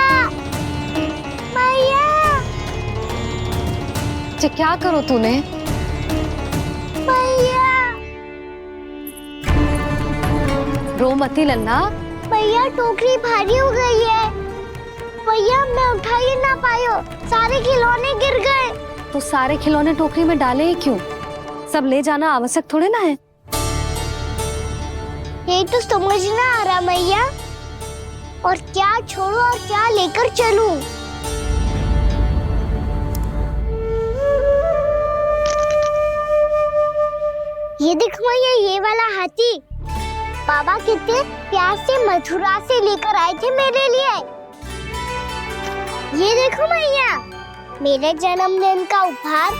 मैया, जे क्या करो तूने? मैया, रो मती लल्ला। मैया टोकरी भारी हो गई है। मैया मैं उठा ही ना पायो, सारे खिलौने गिर गए। तो सारे खिलौने टोकरी में डाले ही क्यों? सब ले जाना आवश्यक थोड़े ना है। ये तो समझ ना आ रहा मैया, और क्या छोड़ू और क्या लेकर चलूं? ये देखो मैया, ये वाला हाथी बाबा कितने प्यार से मथुरा से लेकर आए थे मेरे लिए। ये देखो मैया, मेरे जन्मदिन का उपहार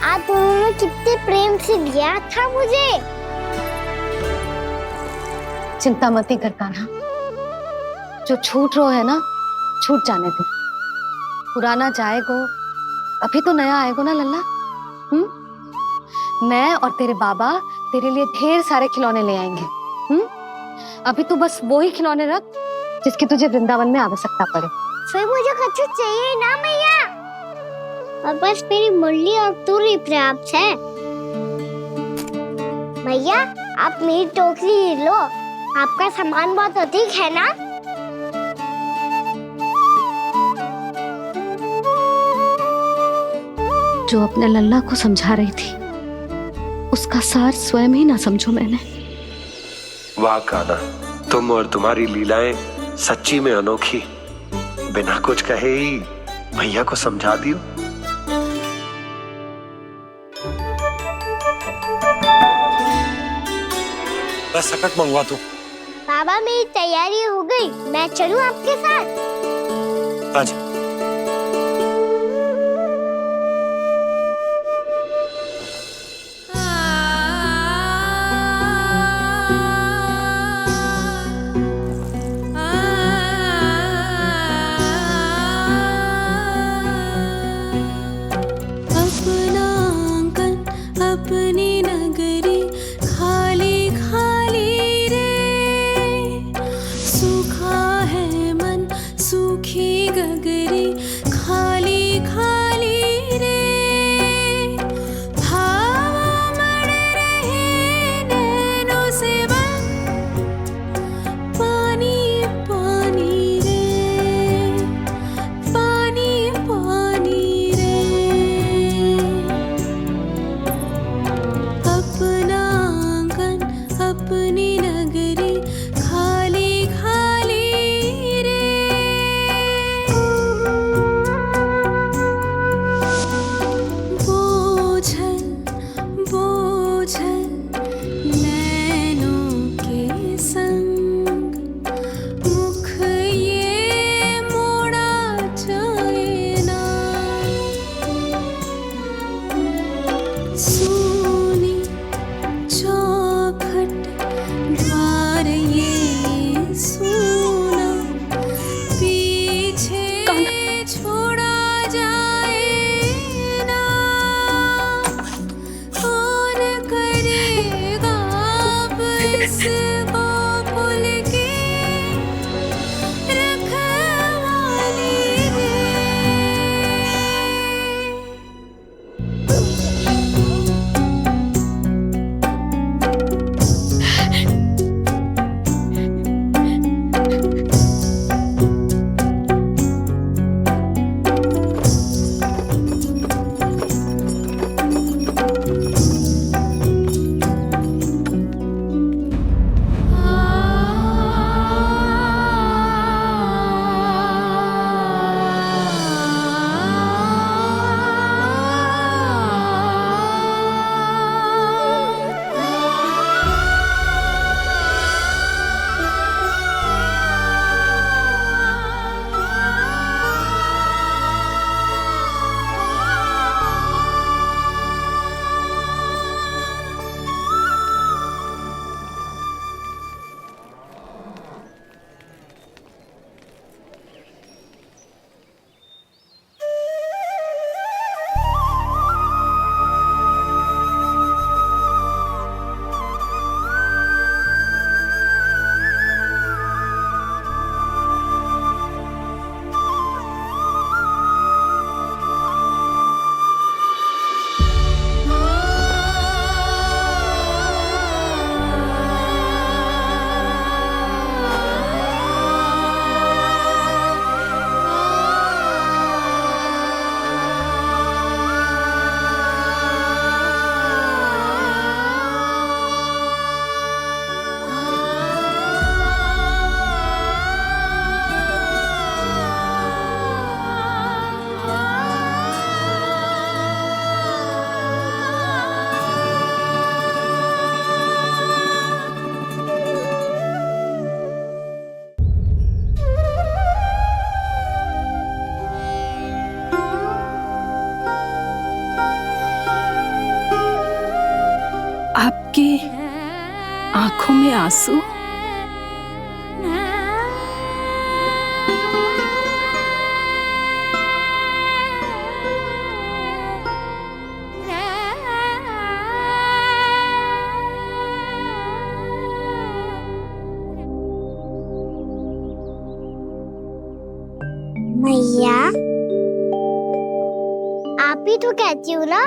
आप उन्होंने कितने प्रेम से दिया था मुझे। चिंता मत कर कान्हा, जो छूट रो है ना छूट जाने दे। पुराना जाएगो, अभी तो नया आएगो ना लल्ला। मैं और तेरे बाबा तेरे लिए ढेर सारे खिलौने ले आएंगे। अभी तू बस वो ही खिलौने रख जिसकी तुझे वृंदावन में आवश्यकता पड़े। फिर मुझे कुछ चाहिए ना मैया, और बस मेरी मुरली और तू ही पर्याप्त है। मैया आप मेरी टोकरी लो, आपका सामान बहुत अधिक है ना। जो अपने लल्ला को समझा रही थी उसका सार स्वयं ही ना समझो मैंने। वाह कान्हा, तुम और तुम्हारी लीलाएं सच्ची में अनोखी। बिना कुछ कहे ही भैया को समझा दियो। बस सकट मंगवा दो। बाबा मेरी तैयारी हो गई, मैं चलूं आपके साथ? आजा। अपनी नगरी खाली खाली रे, सूखा है मन सूखी गगरी खाली खाली रे, भाव मर रहे नैनों से बन पानी पानी रे, पानी पानी रे। अपना आंगन अपनी नगरी खाली खाली रे। इस गोकुल की रखवाली रे। आपकी आंखों में आंसू? मैया, आप ही तो कहती हो ना,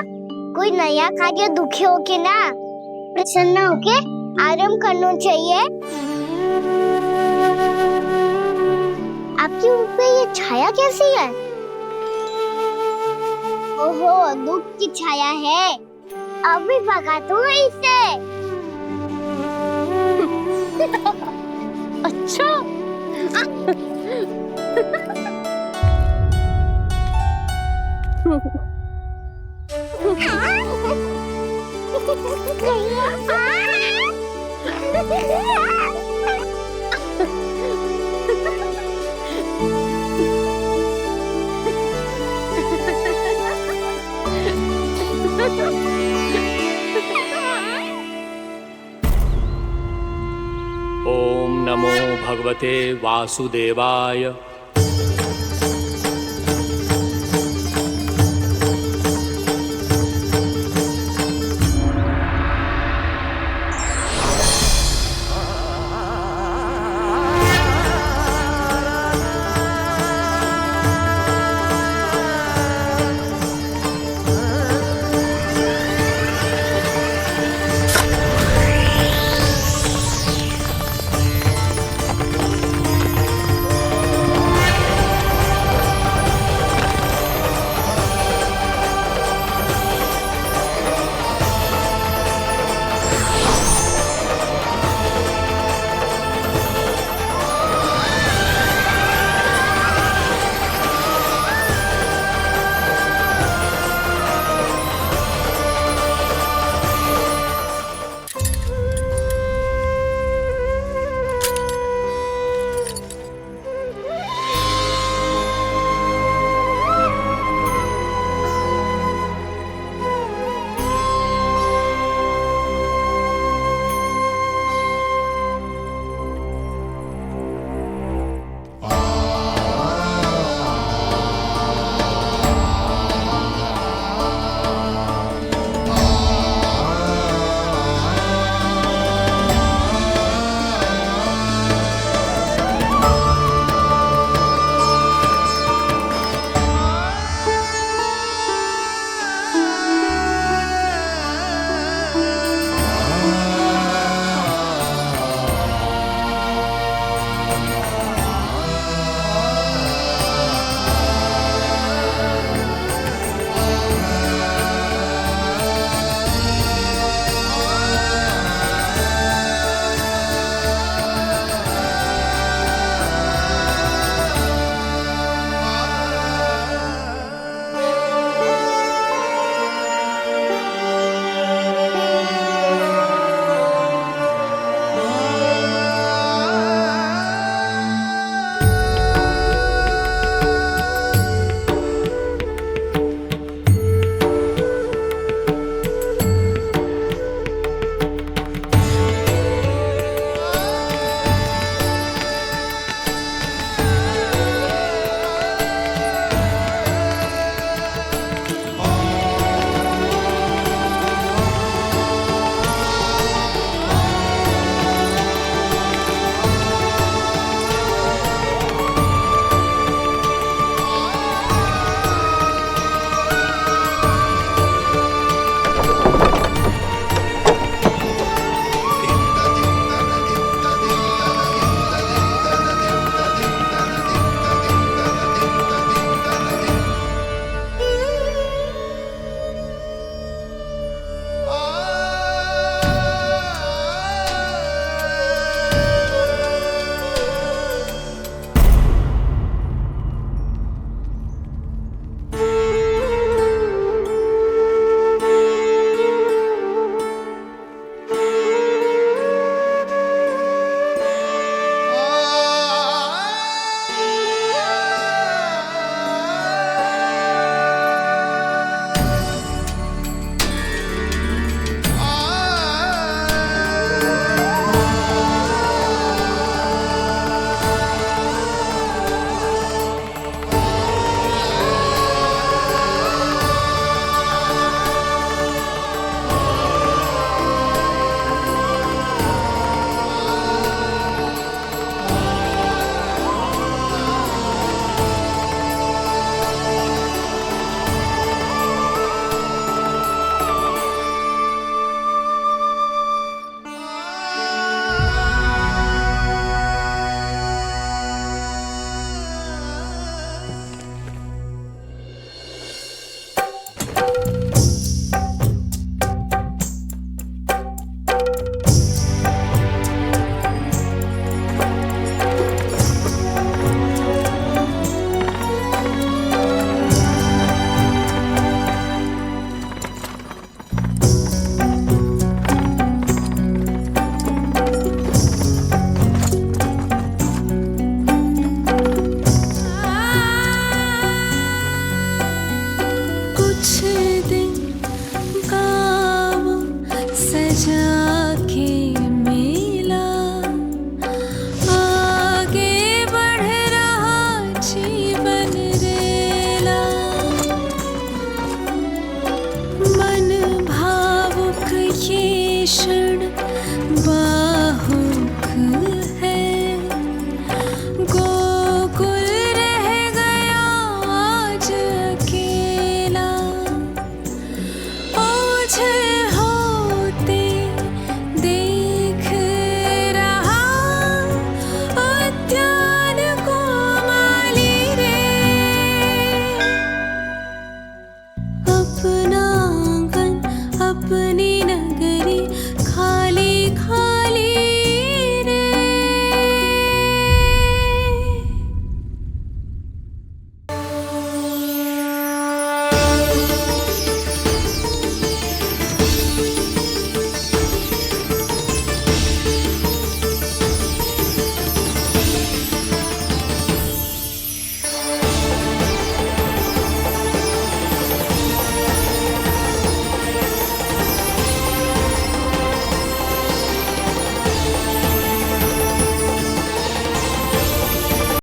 कोई नया खा के दुखी होके ना, प्रसन्न होके आराम करना चाहिए। आपकी मुंह पे ये छाया कैसी है? ओहो, दुख की छाया है। अभी भगा दो इसे। अच्छा। ओम नमो भगवते वासुदेवाय।